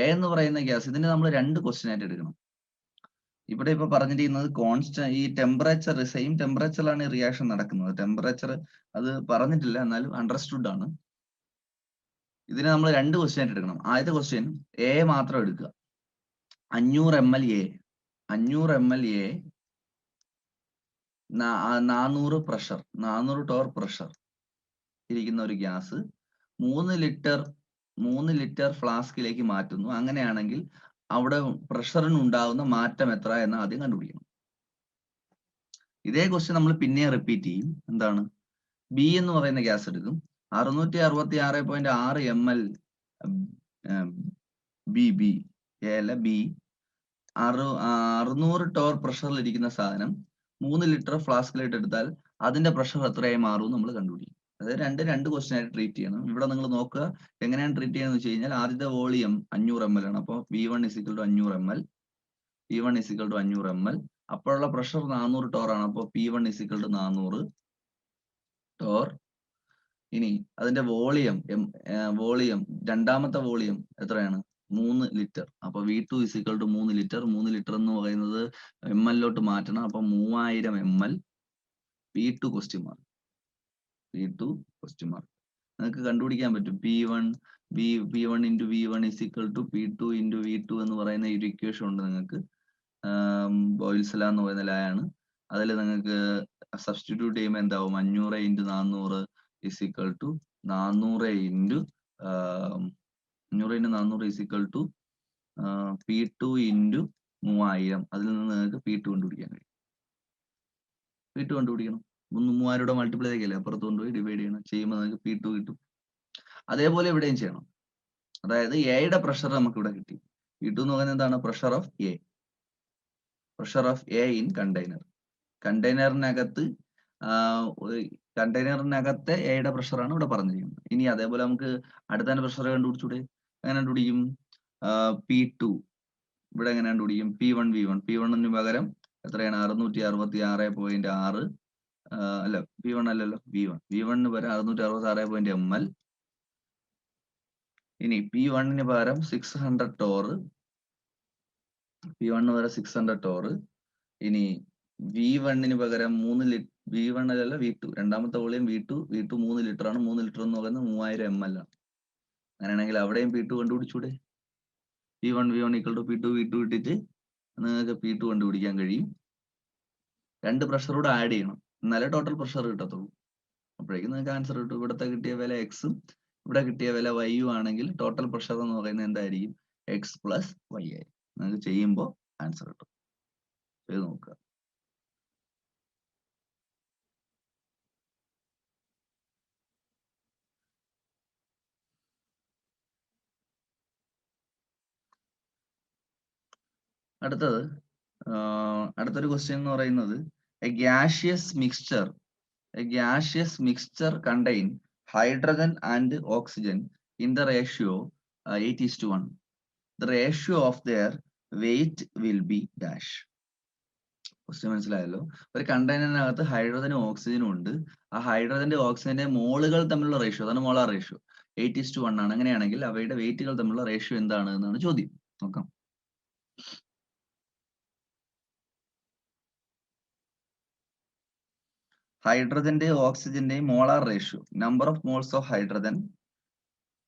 എ എന്ന് പറയുന്ന ഗ്യാസ്, ഇതിനെ നമ്മൾ 2 ക്വസ്റ്റ്യൻ ആയിട്ട് എടുക്കണം. ഇവിടെ ഇപ്പൊ പറഞ്ഞിരിക്കുന്നത് കോൺസ്റ്റന്റ്, ഈ ടെമ്പറേച്ചർ, സെയിം ടെമ്പറേച്ചറിലാണ് ഈ റിയാക്ഷൻ നടക്കുന്നത്. ടെമ്പറേച്ചർ അത് പറഞ്ഞിട്ടില്ല, എന്നാലും അണ്ടർസ്റ്റുഡ് ആണ്. ഇതിനെ നമ്മൾ 2 ക്വസ്റ്റ്യൻ ആയിട്ട് എടുക്കണം. ആദ്യത്തെ ക്വസ്റ്റ്യൻ എ മാത്രം എടുക്കുക. 500 ml A, 500 ml A, 400 pressure, 400 Tor pressure ഇരിക്കുന്ന ഒരു ഗ്യാസ് 3 ലിറ്റർ ഫ്ലാസ്കിലേക്ക് മാറ്റുന്നു. അങ്ങനെയാണെങ്കിൽ അവിടെ പ്രഷറിന് ഉണ്ടാകുന്ന മാറ്റം എത്ര എന്ന് ആദ്യം കണ്ടുപിടിക്കണം. ഇതേ ക്വസ്റ്റ്യൻ നമ്മൾ പിന്നെ റിപ്പീറ്റ് ചെയ്യും. എന്താണ്? ബി എന്ന് പറയുന്ന ഗ്യാസ് എടുക്കും. 666.6 ml ബി എ അല്ല ബി, 600 ടോർ പ്രഷറിൽ ഇരിക്കുന്ന സാധനം 3 ലിറ്റർ ഫ്ലാസ്കിലായിട്ട് എടുത്താൽ അതിന്റെ പ്രഷർ എത്രയായി മാറും നമ്മൾ കണ്ടുപിടിക്കും. അതായത് 2 ക്വസ്റ്റ്യൻ ആയിട്ട് ട്രീറ്റ് ചെയ്യണം. ഇവിടെ നിങ്ങൾ നോക്കുക എങ്ങനെയാണ് ട്രീറ്റ് ചെയ്യുന്നത് വെച്ച് കഴിഞ്ഞാൽ, ആദ്യത്തെ വോളിയം 500 ml ആണ്. അപ്പോൾ V1 = 500 ml, P1 = 500 ml. അപ്പോഴുള്ള pressure 400 Tor ആണ്. അപ്പോൾ P1 = 400 ടോർ. ഇനി അതിന്റെ വോളിയം, രണ്ടാമത്തെ വോളിയം എത്രയാണ്? 3 ലിറ്റർ. അപ്പൊ V2 = 3 ലിറ്റർ. 3 ലിറ്റർ എന്ന് പറയുന്നത് ml ലോട്ട് മാറ്റണം. അപ്പൊ 3000 ml. P2 question mark. നിങ്ങൾക്ക് കണ്ടുപിടിക്കാൻ പറ്റും. P1 × V1 = P2 × V2 എന്ന് പറയുന്ന ഒരു ഇക്വേഷൻ ഉണ്ട് നിങ്ങൾക്ക്. ബോയിൽസ് ലോ എന്ന് പറയുന്ന ലോ ആണ്. അതിൽ നിങ്ങൾക്ക് സബ്സ്റ്റിറ്റ്യൂട്ട് ചെയ്യുമ്പോൾ എന്താവും? 500 × 400 = 400 × P2 × 3000. അതിൽ നിന്ന് നിങ്ങൾക്ക് P2 കണ്ടുപിടിക്കാൻ കഴിയും. P2 കണ്ടുപിടിക്കണം. 3000 മൾട്ടിപ്ലൈ ചെയ്യല്ലേ, അപ്പുറത്ത് കൊണ്ടുപോയി ഡിവൈഡ് ചെയ്യണം. ചെയ്യുമ്പോൾ നിങ്ങൾക്ക് P2 കിട്ടും. അതേപോലെ ഇവിടെയും ചെയ്യണം. അതായത് എയുടെ പ്രഷർ നമുക്ക് ഇവിടെ കിട്ടി. P2 എന്ന് പറയുന്നത് എന്താണ്? Pressure of A in container. കണ്ടെയ്നറിനകത്തെ എയുടെ പ്രഷറാണ് ഇവിടെ പറഞ്ഞിരിക്കുന്നത്. ഇനി അതേപോലെ നമുക്ക് അടുത്ത പ്രഷർ കണ്ടുപിടിച്ചൂടെ? എങ്ങനെ കണ്ടുപിടിക്കും? P2 ഇവിടെ എങ്ങനെ കണ്ടുപിടിക്കും? P1 ന് പകരം എത്രയാണ്? 666.6 അല്ല V1 അല്ലല്ലോ, V1 പകരം 666 ml. ഇനി P1 പകരം 600 ടോർ, P1 പകരം 600 ടോർ. ഇനി V1 പകരം 3 ലിറ്റർ, V1 അല്ലല്ല V2, രണ്ടാമത്തെ വോളിയം V2 3 ലിറ്റർ ആണ്. 3 ലിറ്റർ എന്ന് പറയുന്നത് 3000 ml ആണ്. അങ്ങനെയാണെങ്കിൽ അവിടെയും P2 കണ്ടുപിടിച്ചൂടെ? P1 equal to P2 ഇട്ടിട്ട് നിങ്ങൾക്ക് P2 കണ്ടുപിടിക്കാൻ കഴിയും. 2 പ്രഷർ കൂടെ ആഡ് ചെയ്യണം, എന്നാലേ ടോട്ടൽ പ്രഷർ കിട്ടത്തുള്ളൂ. അപ്പോഴേക്കും നിങ്ങൾക്ക് ആൻസർ കിട്ടും. ഇവിടുത്തെ കിട്ടിയ വില എക്സും ഇവിടെ കിട്ടിയ വില വൈയും ആണെങ്കിൽ ടോട്ടൽ പ്രഷർ എന്ന് പറയുന്നത് എന്തായിരിക്കും? എക്സ് പ്ലസ് വൈ ആയിരിക്കും. നിങ്ങൾക്ക് ചെയ്യുമ്പോൾ ആൻസർ കിട്ടും. ചെയ്ത് നോക്കുക. അടുത്തൊരു ക്വസ്റ്റ്യൻ എന്ന് പറയുന്നത്, a gaseous mixture contain hydrogen and oxygen in the ratio 8:1. The ratio of their weight will be dash. Question മനസ്സിലായല്ലോ. ഒരു കണ്ടെയ്നറിനകത്ത് ഹൈഡ്രജനും ഓക്സിജനും ഉണ്ട്. ആ ഹൈഡ്രജന്റെ ഓക്സിജന്റെ മോളുകൾ തമ്മിലുള്ള റേഷ്യോ, അതാണ് മോളാർ റേഷ്യോ, 8:1 ആണ്. അങ്ങനെയാണെങ്കിൽ അവയുടെ വെയിറ്റുകൾ തമ്മിലുള്ള റേഷ്യോ എന്താണ് എന്നാണ് ചോദ്യം. നോക്കാം. ഹൈഡ്രജന്റെയും ഓക്സിജന്റെയും molar ratio, number of moles of hydrogen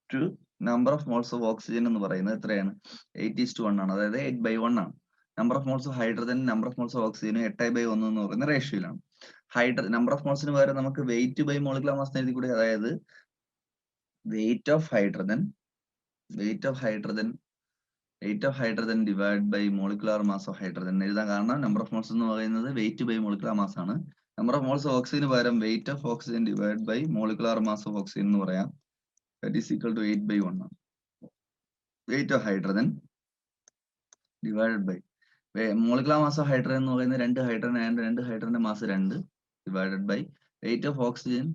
to number of moles of oxygen എന്ന് പറയുന്നത് എത്രയാണ്? 8:1 ആണ്. അതായത് 8/1 ആണ്. Number of moles of hydrogen, number of moles of oxygen 8/1 എന്ന് പറയുന്ന റേഷ്യോയിലാണ്. നമ്പർ ഓഫ് മോൾസിന് പകരം നമുക്ക് വെയിറ്റ് ബൈ മോളിക്കുലർ മാസ് എഴുതി കൂടി. അതായത് weight of hydrogen divide by molecular mass of hydrogen എഴുതാൻ കാരണം നമ്പർ ഓഫ് മോൾസ് എന്ന് പറയുന്നത് വെയിറ്റ് ബൈ മോളിക്കുലർ മാസ് ആണ്. നമ്പർ ഓഫ് മോൾസ് ഓഫ് ഓക്സിജന് പകരം weight of oxygen divide by molecular mass of oxygen എന്ന് പറയാം. That is equal to 8/1 ആണ്. Weight of hydrogen divided by molecular mass of hydrogen എന്ന് പറയുന്നത് 2 ഹൈഡ്രജൻ ആൻഡ് 2 ഹൈഡ്രജന്റെ mass 2 divided by weight of oxygen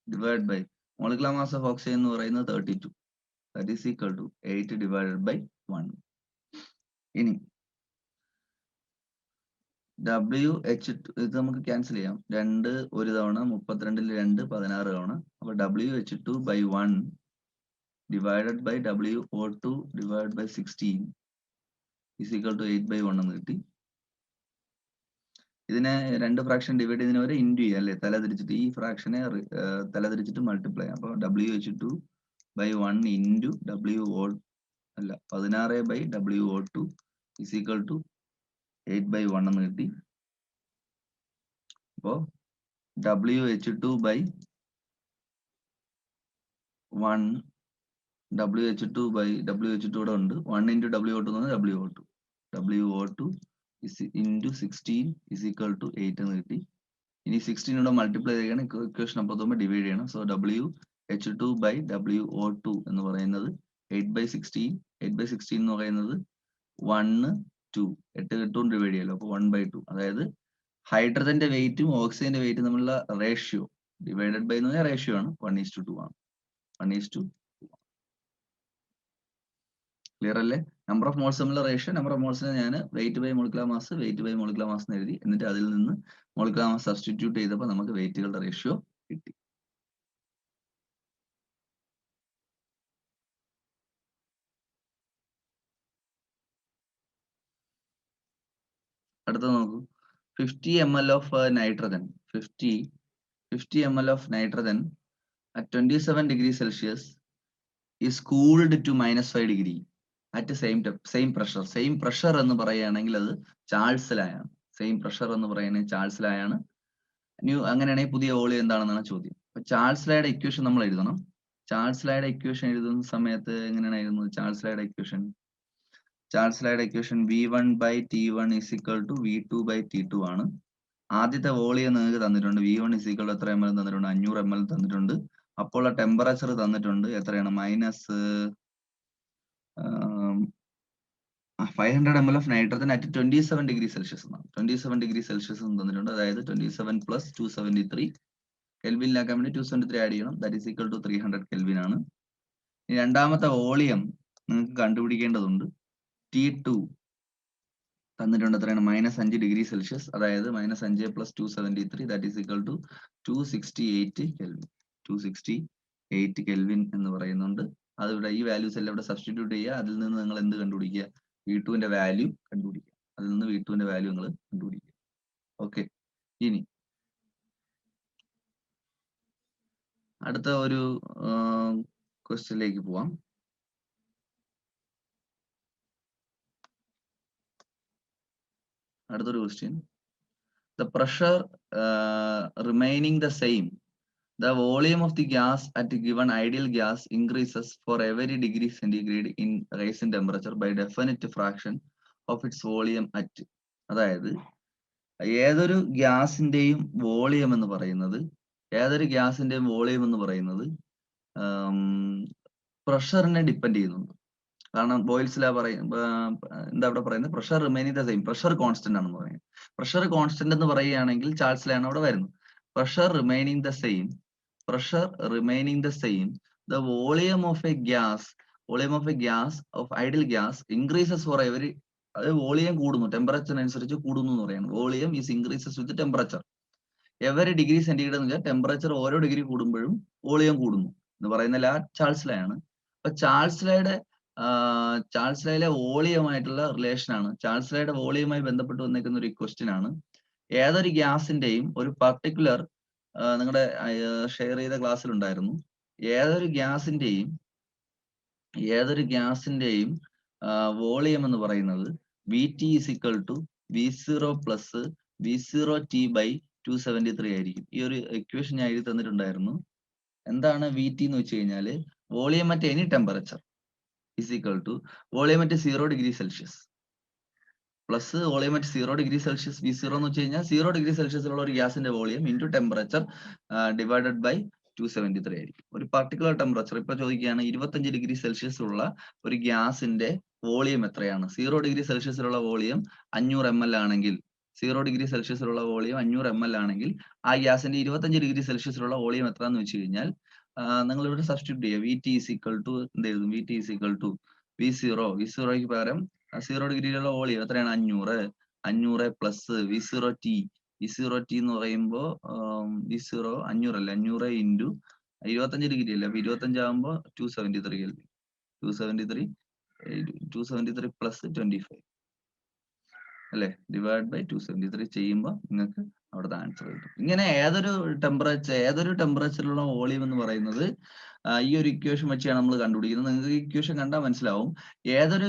divide by molecular mass of oxygen എന്ന് പറയുന്നത് 32. That is equal to 8/1. ഇനി WH ഇത് നമുക്ക് cancel ചെയ്യാം. 2 ഒരു തവണ, 32 2 16 തവണ. അപ്പൊ WH2/1 divided by WO2 divide by 16 is equal to 8/1 എന്ന് കിട്ടി. ഇതിനെ 2 ഫ്രാക്ഷൻ ഡിവൈഡ് ചെയ്തതിന് വരെ ഇൻറ്റു ചെയ്യാം അല്ലെ, തലതിരിച്ചിട്ട് ഈ ഫ്രാക്ഷനെ തലതിരിച്ചിട്ട് മൾട്ടിപ്ലൈ ചെയ്യാം. അപ്പൊ WH2/1 ഇൻറ്റു അല്ല 16/WO2 is equal to 8/1 എന്ന് കിട്ടി. അപ്പോ WH2 ഇവിടെ ഉണ്ട്. 1 into WO2 എന്ന് പറഞ്ഞാൽ WO2 into 16 is equal to 8 എന്ന് കിട്ടി. ഇനി 16 ഇവിടെ മൾട്ടിപ്ലൈ ചെയ്യണം, ഇക്വേഷൻ അപ്പുറത്തുമ്പോൾ ഡിവൈഡ് ചെയ്യണം. സോ WH2/WO2 എന്ന് പറയുന്നത് 8/16 എന്ന് പറയുന്നത് 1 2 8 കിട്ടും ഡിവൈഡ് ചെയ്യാലോ. അപ്പൊ 1/2. അതായത് ഹൈഡ്രജന്റെ വെയിറ്റും ഓക്സിജന്റെ വെയിറ്റും തമ്മിലുള്ള റേഷ്യോ ഡിവൈഡഡ് ബൈ എന്ന് പറഞ്ഞാൽ റേഷ്യോ ആണ്, 1:2 ആണ്. 1:2. ക്ലിയർ അല്ലേ? നമ്പർ ഓഫ് മോൾസ് തമ്മിലുള്ള റേഷ്യോ, നമ്പർ ഓഫ് മോൾസിനെ ഞാൻ വെയിറ്റ് ബൈ മോളിക്കുലർ മാസ് എന്ന് എഴുതി. എന്നിട്ട് അതിൽ നിന്ന് മോളിക്കുലർ മാസ് സബ്സ്റ്റിറ്റ്യൂട്ട് ചെയ്തപ്പോൾ നമുക്ക് വെയിറ്റുകളുടെ റേഷ്യോ കിട്ടി. അടുത്ത നോക്കൂ. 50 ml of nitrogen 50 ml of nitrogen at 27 degrees Celsius is cooled to -5 degree at same pressure എന്ന് പറയുകയാണെങ്കിൽ അത് ചാൾസിലായാണ്. അങ്ങനെയാണെങ്കിൽ പുതിയ വോളിയം എന്താണെന്നാണ് ചോദ്യം. അപ്പൊ ചാൾസ്ലയുടെ ഇക്വേഷൻ നമ്മൾ എഴുതണം. ചാൾസ്ലയുടെ ഇക്വേഷൻ എഴുതുന്ന സമയത്ത് എങ്ങനെയാണ് എഴുതുന്നത്? ചാൾസ്ലയുടെ equation V1/T1 is equal to V2/T2 ആണ്. ആദ്യത്തെ വോളിയം നിങ്ങൾക്ക് തന്നിട്ടുണ്ട്. V1 is equal to എത്ര ml തന്നിട്ടുണ്ട്? 500 ml തന്നിട്ടുണ്ട്. അപ്പോൾ ആ ടെമ്പറേച്ചർ തന്നിട്ടുണ്ട്. എത്രയാണ്? -500 ml of nitrogen at 27 degrees Celsius എന്നാണ്. 27 degrees Celsius തന്നിട്ടുണ്ട്. അതായത് 27 + 273 കെൽവിനിലാക്കാൻ വേണ്ടി 273 ആഡ് ചെയ്യണം. That is equal to 300 kelvin ആണ്. രണ്ടാമത്തെ വോളിയം നിങ്ങൾക്ക് കണ്ടുപിടിക്കേണ്ടതുണ്ട്. T2 തന്നിട്ടുണ്ട് എത്രയാണ് -5 ഡിഗ്രി സെൽഷ്യസ്, അതായത് -5 + 273 that is equal to 268 kelvin. 268 kelvin എന്ന് പറയുന്നുണ്ട്. അതിവിടെ ഈ വാല്യൂസ് എല്ലാം ഇവിടെ സബ്സ്റ്റിറ്റ്യൂട്ട് ചെയ്യുക. അതിൽ നിന്ന് നിങ്ങൾ എന്ത് കണ്ടുപിടിക്കുക? V2 ന്റെ വാല്യൂ കണ്ടുപിടിക്കുക. അതിൽ നിന്ന് V2 ന്റെ വാല്യൂ നിങ്ങൾ കണ്ടുപിടിക്കുക. ഓക്കെ, ഇനി അടുത്ത ഒരു ക്വസ്റ്റ്യനിലേക്ക് പോവാം. അടുത്തൊരു question. The pressure remaining the same, the volume of the gas at a given ideal gas increases for every degree centigrade in rise in temperature by definite fraction of its volume at. അതായത് ഏതൊരു ഗ്യാസിന്റെയും volume എന്ന് പറയുന്നത് പ്രഷറിനെ depend ചെയ്യുന്നുണ്ട്. കാരണം boils ലാ എന്താ അവിടെ പറയുന്നത്? Pressure remaining the same, pressure constant ആണെന്ന് പറയുന്നത്. പ്രഷർ കോൺസ്റ്റന്റ് എന്ന് പറയുകയാണെങ്കിൽ ചാൾസ് ലാണ് അവിടെ വരുന്നത്. Pressure remaining the same, the volume of A gas off ideal gas increases for every, അത് വോളിയം കൂടുന്നു, ടെമ്പറേച്ചറിനനുസരിച്ച് കൂടുന്നു എന്ന് പറയുന്നത്. Volume is increases with temperature. Every degree centigrade എന്ന് വെച്ചാൽ ടെമ്പറേച്ചർ ഓരോ ഡിഗ്രി കൂടുമ്പോഴും വോളിയം കൂടുന്നു എന്ന് പറയുന്ന ലാ ചാൾസ് ലാ ആണ്. അപ്പൊ ചാൾസ് ലായിലെ വോളിയമായിട്ടുള്ള റിലേഷൻ ആണ്, ചാൾസ് ലായുടെ വോളിയവുമായി ബന്ധപ്പെട്ട് വന്നിരിക്കുന്ന ഒരു ക്വസ്റ്റ്യൻ ആണ്. ഏതൊരു ഗ്യാസിന്റെയും ഒരു പർട്ടിക്കുലർ, നിങ്ങളുടെ ഷെയർ ചെയ്ത ക്ലാസ്സിൽ ഉണ്ടായിരുന്നു, ഏതൊരു ഗ്യാസിന്റെയും വോളിയം എന്ന് പറയുന്നത് VT is equal to V0 plus V0T by 273 ആയിരിക്കും. ഈ ഒരു ഇക്വേഷൻ ഞാൻ എഴുതി തന്നിട്ടുണ്ടായിരുന്നു. എന്താണ് VT എന്ന് വെച്ച് കഴിഞ്ഞാൽ volume at any temperature is equal to volume at 0 degree Celsius plus volume at 0 degree Celsius. V0 എന്ന് വെച്ച് കഴിഞ്ഞാൽ 0 ഡിഗ്രി സെൽഷ്യസിലുള്ള ഒരു ഗ്യാസിന്റെ volume into temperature divided by 273 ആയിരിക്കും. ഒരു പർട്ടിക്കുലർ ടെമ്പറേച്ചർ ഇപ്പൊ ചോദിക്കുകയാണ് 25 ഡിഗ്രി സെൽഷ്യസ് ഉള്ള ഒരു ഗ്യാസിന്റെ വോളിയം എത്രയാണ്? 0 ഡിഗ്രി സെൽഷ്യസിലുള്ള വോളിയം 500 ml ആണെങ്കിൽ, 0 ഡിഗ്രി സെൽഷ്യസിലുള്ള വോളിയം 500 ml ആണെങ്കിൽ ആ ഗ്യാസിന്റെ 25 ഡിഗ്രി സെൽഷ്യസിലുള്ള വോളിയം എത്രയാന്ന് വെച്ച് കഴിഞ്ഞാൽ നിങ്ങൾ ഇവിടെ സബ്സ്റ്റിറ്റ്യൂട്ട് ചെയ്യുക. VT is equal to എന്ത് എഴുതും? VT is equal to V0ക്ക് പകരം 0 ഡിഗ്രിയിലുള്ള വോളിയം എത്രയാണ്? 500 പ്ലസ് V0T എന്ന് പറയുമ്പോൾ V0 500 അല്ല, 500 ഇൻറ്റു 25 ഡിഗ്രി അല്ലേ, അപ്പൊ 25 ആകുമ്പോൾ 273 കെൽവിൻ. 273 പ്ലസ് 25 അല്ലെ, ഡിവൈഡ് ബൈ 273 ചെയ്യുമ്പോൾ നിങ്ങൾക്ക് അവിടുത്തെ ആൻസർ കിട്ടും. ഇങ്ങനെ ഏതൊരു ടെമ്പറേച്ചറിലുള്ള വോളിയം എന്ന് പറയുന്നത് ഈ ഒരു ഇക്വേഷൻ വെച്ചാണ് നമ്മൾ കണ്ടുപിടിക്കുന്നത്. നിങ്ങൾക്ക് ഈ ഇക്വേഷൻ കണ്ടാൽ മനസ്സിലാവും. ഏതൊരു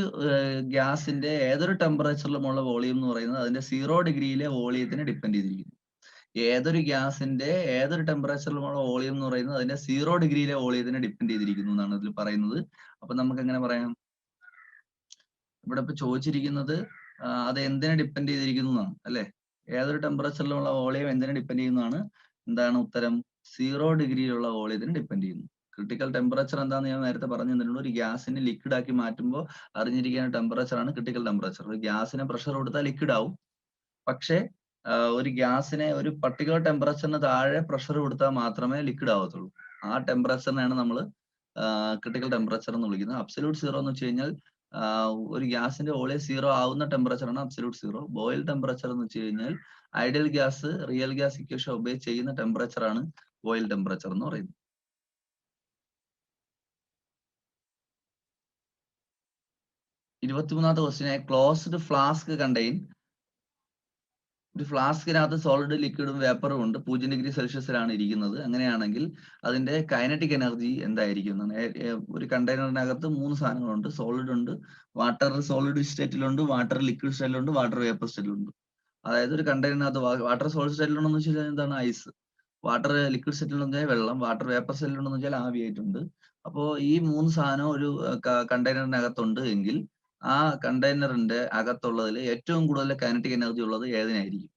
ഗ്യാസിന്റെ ഏതൊരു ടെമ്പറേച്ചറിലുമുള്ള വോളിയം എന്ന് പറയുന്നത് അതിന്റെ 0 ഡിഗ്രിയിലെ വോളിയത്തിനെ ഡിപ്പെൻഡ് ചെയ്തിരിക്കുന്നു. ഏതൊരു ഗ്യാസിന്റെ ഏതൊരു ടെമ്പറേച്ചറിലുമുള്ള വോളിയം എന്ന് പറയുന്നത് അതിന്റെ 0 ഡിഗ്രിയിലെ വോളിയത്തിനെ ഡിപ്പെൻഡ് ചെയ്തിരിക്കുന്നു എന്നാണ് ഇതിൽ പറയുന്നത്. അപ്പൊ നമുക്ക് എങ്ങനെ പറയാം? ഇവിടെ ഇപ്പൊ ചോദിച്ചിരിക്കുന്നത് അത് എന്തിനെ ഡിപ്പെൻഡ് ചെയ്തിരിക്കുന്നു എന്നാണ് അല്ലെ. ഏതൊരു ടെമ്പറേച്ചറിലുള്ള വോളിയം എന്തിനെ ഡിപ്പെൻഡ് ചെയ്യുന്നതാണ്? എന്താണ് ഉത്തരം? 0 ഡിഗ്രിയിലുള്ള വോളിയത്തിന് ഡിപ്പെൻഡ് ചെയ്യുന്നു. ക്രിട്ടിക്കൽ ടെമ്പറേച്ചർ എന്താണെന്ന് ഞാൻ നേരത്തെ പറഞ്ഞു തന്നിട്ടുണ്ട്. ഒരു ഗ്യാസിനെ ലിക്വിഡ് ആക്കി മാറ്റുമ്പോൾ അറിഞ്ഞിരിക്കുന്ന ടെമ്പറേച്ചർ ആണ് ക്രിട്ടിക്കൽ ടെമ്പറേച്ചർ. ഒരു ഗ്യാസിനെ പ്രഷർ കൊടുത്താൽ ലിക്വിഡ് ആവും, പക്ഷേ ഒരു ഗ്യാസിനെ ഒരു പർട്ടിക്കുലർ ടെമ്പറേച്ചറിന് താഴെ പ്രഷർ കൊടുത്താൽ മാത്രമേ ലിക്വിഡ് ആവത്തുള്ളൂ. ആ ടെമ്പറേച്ചറിനാണ് നമ്മൾ ക്രിട്ടിക്കൽ ടെമ്പറേച്ചർ എന്ന് വിളിക്കുന്നത്. അബ്സല്യൂട്ട് സീറോ എന്ന് വെച്ച് കഴിഞ്ഞാൽ ഒരു ഗ്യാസിന്റെ വോളിയം 0 ആവുന്ന ടെമ്പറേച്ചർ ആണ് അബ്സല്യൂട്ട് സീറോ. ബോയിൽ ടെമ്പറേച്ചർ എന്ന് വെച്ച് കഴിഞ്ഞാൽ ideal gas real gas equation obey ചെയ്യുന്ന ടെമ്പറേച്ചർ ആണ് ബോയിൽ ടെമ്പറേച്ചർ എന്ന് പറയുന്നത്. 23ാമത്തെ ക്വസ്റ്റ്യൻ, ക്ലോസ്ഡ് ഫ്ലാസ്ക് കണ്ടെയ്ൻ, ഒരു ഫ്ലാസ്കിനകത്ത് സോളിഡ് ലിക്വിഡും വേപ്പറും ഉണ്ട്, 0 ഡിഗ്രി സെൽഷ്യസിലാണ് ഇരിക്കുന്നത്. അങ്ങനെയാണെങ്കിൽ അതിന്റെ കൈനറ്റിക് എനർജി എന്തായിരിക്കും? ഒരു കണ്ടെയ്നറിനകത്ത് 3 സാധനങ്ങളുണ്ട്. സോളിഡ് ഉണ്ട്, വാട്ടർ സോളിഡ് സ്റ്റേറ്റിലുണ്ട്, വാട്ടർ ലിക്വിഡ് സ്റ്റേറ്റിലുണ്ട്, വാട്ടർ വേപ്പർ സ്റ്റേറ്റിലുണ്ട്. അതായത് ഒരു കണ്ടെയ്നറിനകത്ത് വാട്ടർ സോളിഡ് സ്റ്റേറ്റിലുണ്ടെന്ന് വെച്ചാൽ എന്താണ്? ഐസ്. വാട്ടർ ലിക്വിഡ് സ്റ്റേറ്റിലുണ്ടെന്ന് വെച്ചാൽ വെള്ളം. വാട്ടർ വേപ്പർ സ്റ്റേറ്റിലുണ്ടെന്ന് വെച്ചാൽ ആവിയായിട്ടുണ്ട്. അപ്പോ ഈ 3 സാധനം ഒരു കണ്ടെയ്നറിനകത്തുണ്ട് എങ്കിൽ ആ കണ്ടെയ്നറിന്റെ അകത്തുള്ളതിൽ ഏറ്റവും കൂടുതൽ കൈനറ്റിക് എനർജി ഉള്ളത് ഏതിനായിരിക്കും?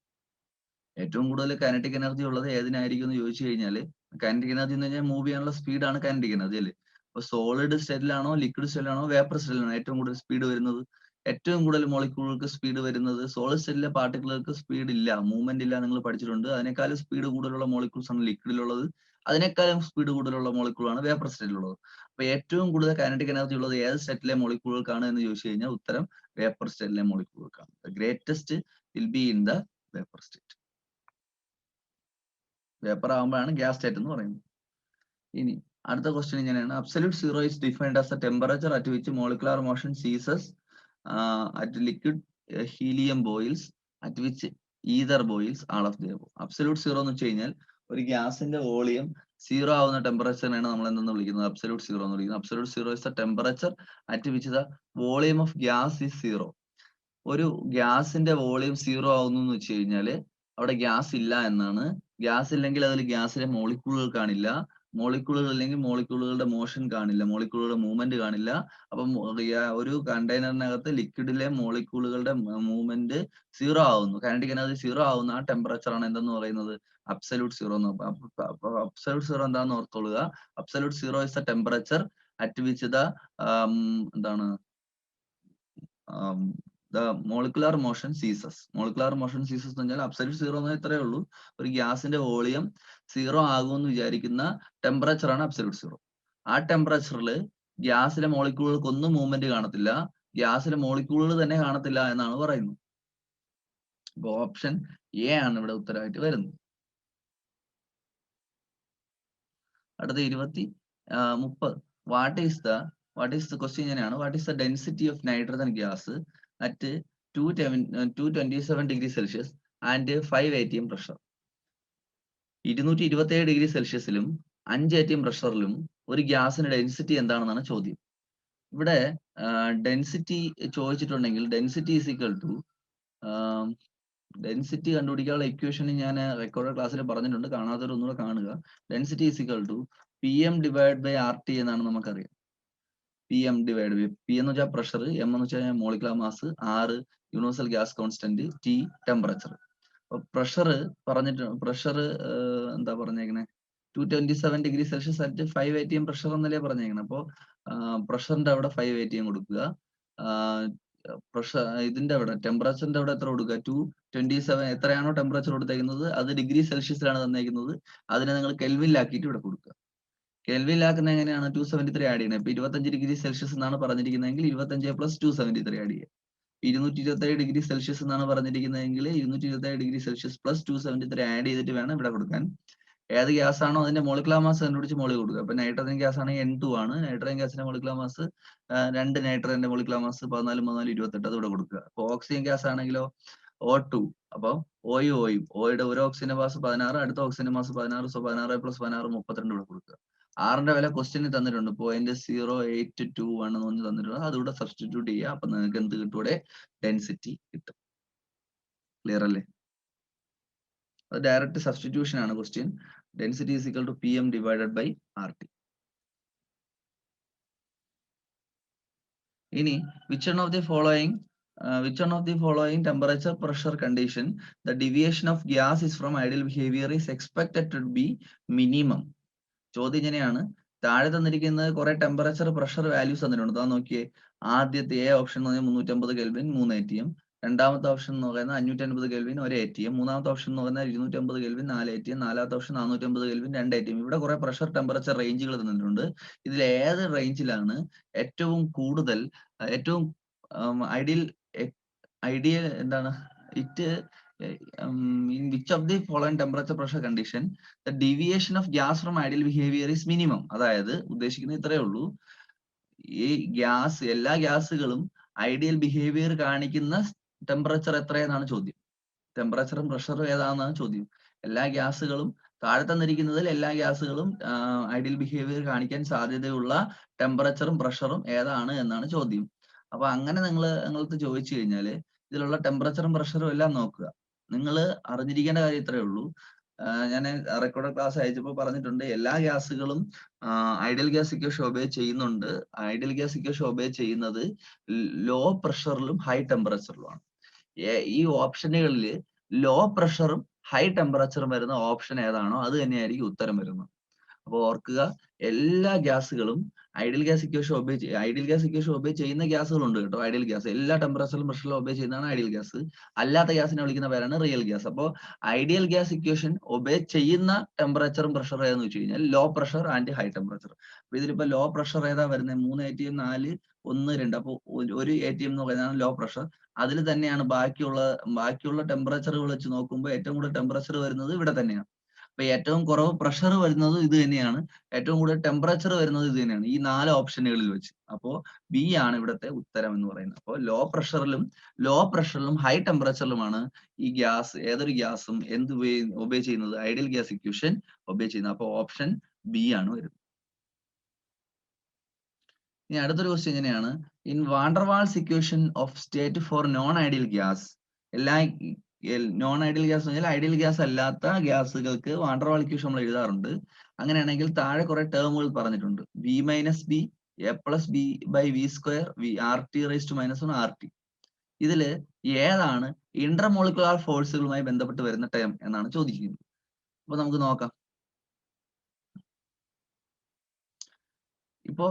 ഏറ്റവും കൂടുതൽ കൈനറ്റിക് എനർജി ഉള്ളത് ഏതിനായിരിക്കും എന്ന് ചോദിച്ചു കഴിഞ്ഞാൽ, കൈനറ്റിക് എനർജി എന്ന് പറഞ്ഞാൽ മൂവ് ചെയ്യാനുള്ള സ്പീഡാണ് കൈനറ്റിക് എനർജി അല്ലേ. അപ്പൊ സോളിഡ് സ്റ്റേറ്റിലാണോ ലിക്വിഡ് സ്റ്റേറ്റിലാണോ വേപ്പർ സ്റ്റേറ്റിലാണോ ഏറ്റവും കൂടുതൽ സ്പീഡ് വരുന്നത്? ഏറ്റവും കൂടുതൽ മോളിക്യൂളുകൾക്ക് സ്പീഡ് വരുന്നത് സോളിഡ് സ്റ്റേറ്റിലെ പാർട്ടിക്കിളുകൾക്ക് സ്പീഡ് ഇല്ല, മൂവ്മെന്റ് ഇല്ല, നിങ്ങൾ പഠിച്ചിട്ടുണ്ട്. അതിനേക്കാളും സ്പീഡ് കൂടുതലുള്ള മോളിക്യൂൾസ് ആണ് ലിക്വിഡിലുള്ളത്. അതിനേക്കാളും സ്പീഡ് കൂടുതലുള്ള മോളിക്യൂളാണ് വേപ്പർ സ്റ്റേറ്റിലുള്ളത്. അപ്പൊ ഏറ്റവും കൂടുതൽ കൈനറ്റിക് എനർജി ഉള്ളത് ഏത് സ്റ്റേറ്റിലെ മോളിക്യൂളുകൾക്കാണ് എന്ന് ചോദിച്ചു കഴിഞ്ഞാൽ ഉത്തരം വേപ്പർ സ്റ്റേറ്റിലെ മോളിക്യൂളുകൾക്കാണ്. The greatest will be in the vapour state. Vapour ആകുമ്പോഴാണ് ഗ്യാസ് സ്റ്റേറ്റ് എന്ന് പറയുന്നത്. ഇനി അടുത്ത ക്വസ്റ്റ്യൻ ഇങ്ങനെയാണ്. Absolute zero is defined as the temperature at which molecular motion ceases at liquid helium boils at which ether boils all of the above. Absolute zero എന്ന് വെച്ച് കഴിഞ്ഞാൽ ഒരു ഗ്യാസിന്റെ വോളിയം സീറോ ആവുന്ന ടെമ്പറേച്ചറിനാണ് നമ്മൾ എന്തെന്ന് വിളിക്കുന്നത്? അബ്സല്യൂട്ട് സീറോ എന്ന് വിളിക്കുന്നത്. Absolute zero is the temperature at which the volume of gas is zero. ഒരു ഗ്യാസിന്റെ വോളിയം സീറോ ആവുന്നു എന്ന് വെച്ച് കഴിഞ്ഞാല് അവിടെ ഗ്യാസ് ഇല്ല എന്നാണ്. ഗ്യാസ് ഇല്ലെങ്കിൽ അതിൽ ഗ്യാസിലെ മോളിക്യൂളുകൾ കാണില്ല. മോളിക്യൂളുകൾ ഇല്ലെങ്കിൽ മോളിക്യൂളുകളുടെ മോഷൻ കാണില്ല, മോളിക്യൂളുകളുടെ മൂവ്മെന്റ് കാണില്ല. അപ്പം ഒരു കണ്ടെയ്നറിനകത്ത് ലിക്വിഡിലെ മോളിക്യൂളുകളുടെ മൂവ്മെന്റ് സീറോ ആവുന്നു, കൈനറ്റിക് എനർജി സീറോ ആവുന്ന ആ ടെമ്പറേച്ചർ ആണ് എന്തെന്ന് പറയുന്നത്? അബ്സല്യൂട്ട് സീറോ എന്ന്. അബ്സല്യൂട്ട് സീറോ എന്താണെന്ന് ഓർത്തോളുക. Absolute zero is the temperature at which the എന്താണ് the molecular motion ceases. Molecular motion ceases എന്ന് പറഞ്ഞാൽ അബ്സല്യൂട്ട് സീറോ എന്ന് ഇത്രയേ ഉള്ളൂ. ഒരു ഗ്യാസിന്റെ വോളിയം സീറോ ആകുമെന്ന് വിചാരിക്കുന്ന ടെമ്പറേച്ചർ ആണ് അബ്സല്യൂട്ട് സീറോ. ആ ടെമ്പറേച്ചറിൽ ഗ്യാസിലെ മോളിക്യൂളുകൾക്ക് ഒന്നും മൂവ്മെന്റ് കാണത്തില്ല, ഗ്യാസിലെ മോളിക്യൂളുകൾ തന്നെ കാണത്തില്ല എന്നാണ് പറയുന്നത്. അപ്പൊ ഓപ്ഷൻ എ ആണ് ഇവിടെ ഉത്തരമായിട്ട് വരുന്നത്. അടുത്ത 30. വാട്ട് ഈസ് ദ ക്വസ്റ്റ്യൻ ഇങ്ങനെയാണ്. What is the density of nitrogen gas at 227 degree Celsius and 5 atm pressure. 227 degree സെൽഷ്യസിലും 5 atm പ്രഷറിലും ഒരു ഗ്യാസിന്റെ ഡെൻസിറ്റി എന്താണെന്നാണ് ചോദ്യം. ഇവിടെ ഡെൻസിറ്റി ചോദിച്ചിട്ടുണ്ടെങ്കിൽ density is equal to density കണ്ടുപിടിക്കാനുള്ള ഇക്വേഷൻ ഞാൻ റെക്കോർഡ് ക്ലാസ്സിൽ പറഞ്ഞിട്ടുണ്ട്, കാണാത്തവർ ഒന്നുകൂടെ കാണുക. Density is equal to PM divide by RT എന്നാണ് നമുക്കറിയാം. PM ഡിവൈഡ് ബൈ P എന്ന് വെച്ചാൽ പ്രഷർ, M എന്ന് വെച്ചാൽ molecular mass, R universal gas constant, T temperature. അപ്പൊ പ്രഷർ എന്താ പറഞ്ഞേക്കണേ? 227 degree Celsius at 5 atm pressure എന്നല്ലേ പറഞ്ഞേക്കണം. അപ്പോൾ പ്രഷറിന്റെ അവിടെ 5 atm കൊടുക്കുക. പ്രഷർ ഇതിന്റെ അവിടെ ടെമ്പറേച്ചറിന്റെ അവിടെ എത്ര കൊടുക്കുക? 227. എത്രയാണോ ടെമ്പറേച്ചർ കൊടുത്തേക്കുന്നത് അത് ഡിഗ്രി സെൽഷ്യസിലാണ് തന്നേക്കുന്നത്, അതിനെ നിങ്ങൾ കെൽവിനിലാക്കിയിട്ട് ഇവിടെ കൊടുക്കുക. കെൽവിനിലാക്കുന്ന എങ്ങനെയാണ്? 273 ആഡ് ചെയ്യണം. ഇപ്പൊ 25 ഡിഗ്രി സെൽഷ്യസ് എന്നാണ് പറഞ്ഞിരിക്കുന്നതെങ്കിൽ 25 പ്ലസ് 273 ആഡ് ചെയ്യുക. 227 ഡിഗ്രി സെൽഷ്യസ് എന്നാണ് പറഞ്ഞിരിക്കുന്നതെങ്കിൽ 227 ഡിഗ്രി സെൽഷ്യസ് പ്ലസ് 273 ആഡ് ചെയ്തിട്ട് വേണം ഇവിടെ കൊടുക്കാൻ. ഏത് ഗ്യാസ് ആണോ അതിന്റെ മോളിക്കുലർ മാസ് കണ്ടുപിടിച്ച് മോളിൽ കൊടുക്കുക. അപ്പൊ നൈട്രജൻ ഗ്യാസ് ആണെങ്കിൽ N2 ആണ്. നൈട്രജൻ ഗ്യാസിന്റെ മോളിക്കുലർ മാസ് 2 നൈട്രജന്റെ മോളിക്കുലർ മാസ് 14 14 28, അത് ഇവിടെ കൊടുക്കുക. അപ്പൊ ഓക്സിജൻ ഗ്യാസ് ആണെങ്കിലോ O2. അപ്പൊ ഓയും ഓയുടെ ഒരു ഓക്സിജന്റെ മാസ് 16, അടുത്ത ഓക്സിജന്റെ മാസ് 16, സോ 16 പ്ലസ് 16 32 ഇവിടെ കൊടുക്കുക. ആറിന്റെ വില ക്വസ്റ്റ്യനിൽ തന്നിട്ടുണ്ട്, 0.0821 എന്ന് തന്നിട്ടുണ്ട്, അതുകൂടെ സബ്സ്റ്റിറ്റ്യൂട്ട് ചെയ്യുക. അപ്പൊ നിങ്ങൾക്ക് എന്ത് കിട്ടും? ഇവിടെ ഡെൻസിറ്റി കിട്ടും. ക്ലിയർ അല്ലേ? അത് ഡയറക്റ്റ് സബ്സ്റ്റിറ്റ്യൂഷൻ ആണ് question. Density is equal to PM divided by RT. ഇനി which one of the following temperature pressure condition the deviation of gas is from ideal behavior is expected to be minimum. ചോദ്യം ഇങ്ങനെയാണ്. താഴെ തന്നിരിക്കുന്നത് കുറെ temperature pressure values തന്നിട്ടുണ്ട്. അതാ നോക്കിയേ. ആദ്യത്തെ A ഓപ്ഷൻ എന്ന് പറഞ്ഞാൽ 350 കെൽവിൻ 3 atm. രണ്ടാമത്തെ ഓപ്ഷൻ എന്ന് പറയുന്നത് 550 കെൽവിൻ 1 atm. മൂന്നാമത്തെ ഓപ്ഷൻ എന്ന് പറയുന്നത് 250 കെൽവിൻ 4 atm. നാലാമത്തെ ഓപ്ഷൻ 450 കെൽവിൻ 2 atm. ഇവിടെ കുറെ പ്രഷർ ടെമ്പറേച്ചർ റേഞ്ചുകൾ തന്നിട്ടുണ്ട്. ഇതിൽ ഏത് റേഞ്ചിലാണ് ഏറ്റവും കൂടുതൽ ഐഡിയൽ എന്താണ്? In which of the following temperature pressure condition the deviation of gas from ideal behavior is minimum. അതായത് ഉദ്ദേശിക്കുന്നത് ഇത്രയേ ഉള്ളൂ. ഈ എല്ലാ ഗ്യാസുകളും ഐഡിയൽ ബിഹേവിയർ കാണിക്കുന്ന ടെമ്പറേച്ചർ എത്രയെന്നാണ് ചോദ്യം. ടെമ്പറേച്ചറും പ്രഷറും ഏതാണെന്നാണ് ചോദ്യം. എല്ലാ ഗ്യാസുകളും താഴെ തന്നിരിക്കുന്നതിൽ എല്ലാ ഗ്യാസുകളും ഐഡിയൽ ബിഹേവിയർ കാണിക്കാൻ സാധ്യതയുള്ള ടെമ്പറേച്ചറും പ്രഷറും ഏതാണ് എന്നാണ് ചോദ്യം. അപ്പൊ അങ്ങനെ നിങ്ങൾക്ക് ചോദിച്ചു കഴിഞ്ഞാല് ഇതിലുള്ള ടെമ്പറേച്ചറും പ്രഷറും എല്ലാം നോക്കുക. നിങ്ങൾ അറിഞ്ഞിരിക്കേണ്ട കാര്യം ഇത്രയേ ഉള്ളൂ. ഞാൻ റെക്കോർഡ് ക്ലാസ് അയച്ചപ്പോൾ പറഞ്ഞിട്ടുണ്ട്, എല്ലാ ഗ്യാസുകളും ഐഡിയൽ ഗ്യാസ് ഇക്വേഷൻ ഒബേ ചെയ്യുന്നുണ്ട്. ഐഡിയൽ ഗ്യാസ് ഇക്വേഷൻ ഒബേ ചെയ്യുന്നത് ലോ പ്രഷറിലും ഹൈ ടെമ്പറേച്ചറിലുമാണ്. ഈ ഓപ്ഷനുകളിൽ ലോ പ്രഷറും ഹൈ ടെമ്പറേച്ചറും വരുന്ന ഓപ്ഷൻ ഏതാണോ അത് തന്നെയായിരിക്കും ഉത്തരം വരുന്നത്. അപ്പൊ ഓർക്കുക, എല്ലാ ഗ്യാസുകളും ഐഡിയൽ ഗ്യാസ് ഇക്വേഷൻ ഒബേ ചെയ്യുന്ന ഗ്യാസുകളുണ്ട് കേട്ടോ. ഐഡിയൽ ഗ്യാസ് എല്ലാ ടെമ്പറേച്ചറിലും പ്രഷറിലും ഒബേ ചെയ്യുന്നതാണ് ഐഡിയൽ ഗ്യാസ്. അല്ലാത്ത ഗ്യാസിനെ വിളിക്കുന്ന പേരാണ് റിയൽ ഗ്യാസ്. അപ്പോൾ ഐഡിയൽ ഗ്യാസ് ഇക്വേഷൻ ഒബേ ചെയ്യുന്ന ടെമ്പറേച്ചറും പ്രഷറും ഏതെന്ന് വെച്ച് കഴിഞ്ഞാൽ low pressure and high temperature. അപ്പൊ ഇതിലിപ്പോ ലോ പ്രഷർ ഏതാ വരുന്നത്? 3 ATM 4 1 2. അപ്പോൾ ഒരു ATM എന്ന് പറയുന്നതാണ് ലോ പ്രഷർ. അതിൽ തന്നെയാണ് ബാക്കിയുള്ള ടെമ്പറേച്ചറുകൾ വെച്ച് നോക്കുമ്പോൾ ഏറ്റവും കൂടുതൽ ടെമ്പറേച്ചർ വരുന്നത് ഇവിടെ തന്നെയാണ്. അപ്പൊ ഏറ്റവും കുറവ് പ്രഷർ വരുന്നത് ഇത് തന്നെയാണ്, ഏറ്റവും കൂടുതൽ ടെമ്പറേച്ചർ വരുന്നത് ഇത് തന്നെയാണ്, ഈ 4 ഓപ്ഷനുകളിൽ വെച്ച്. അപ്പോ ബി ആണ് ഇവിടുത്തെ ഉത്തരം എന്ന് പറയുന്നത്. അപ്പോൾ ലോ പ്രഷറിലും ഹൈ ടെമ്പറേച്ചറിലുമാണ് ഈ ഗ്യാസ്, ഏതൊരു ഗ്യാസും എന്ത് ഒബേ ചെയ്യുന്നത്? ഐഡിയൽ ഗ്യാസ് ഇക്വേഷൻ ഒബേ ചെയ്യുന്നത്. അപ്പോൾ ഓപ്ഷൻ ബി ആണ് വരുന്നത്. ഇനി അടുത്തൊരു ക്വസ്റ്റ്യൻ ഇങ്ങനെയാണ്: in van der Waals equation of state four non ideal gas, എല്ലാ നോൺ ഐഡിയൽ ഗ്യാസ് എന്ന് പറഞ്ഞാൽ ഐഡിയൽ ഗ്യാസ് അല്ലാത്ത ഗ്യാസുകൾക്ക് വാണ്ടർവാൾ ഇക്വേഷൻ നമ്മൾ എഴുതാറുണ്ട്. അങ്ങനെയാണെങ്കിൽ താഴെ കുറെ ടേമുകൾ പറഞ്ഞിട്ടുണ്ട്. V minus B A plus B by V square V R T raise to -1 R T. ഇതില് ഏതാണ് ഇന്റർമോളിക്കുലാർ ഫോഴ്സുകളുമായി ബന്ധപ്പെട്ട് വരുന്ന ടേം എന്നാണ് ചോദിക്കുന്നത്. അപ്പൊ നമുക്ക് നോക്കാം. ഇപ്പോ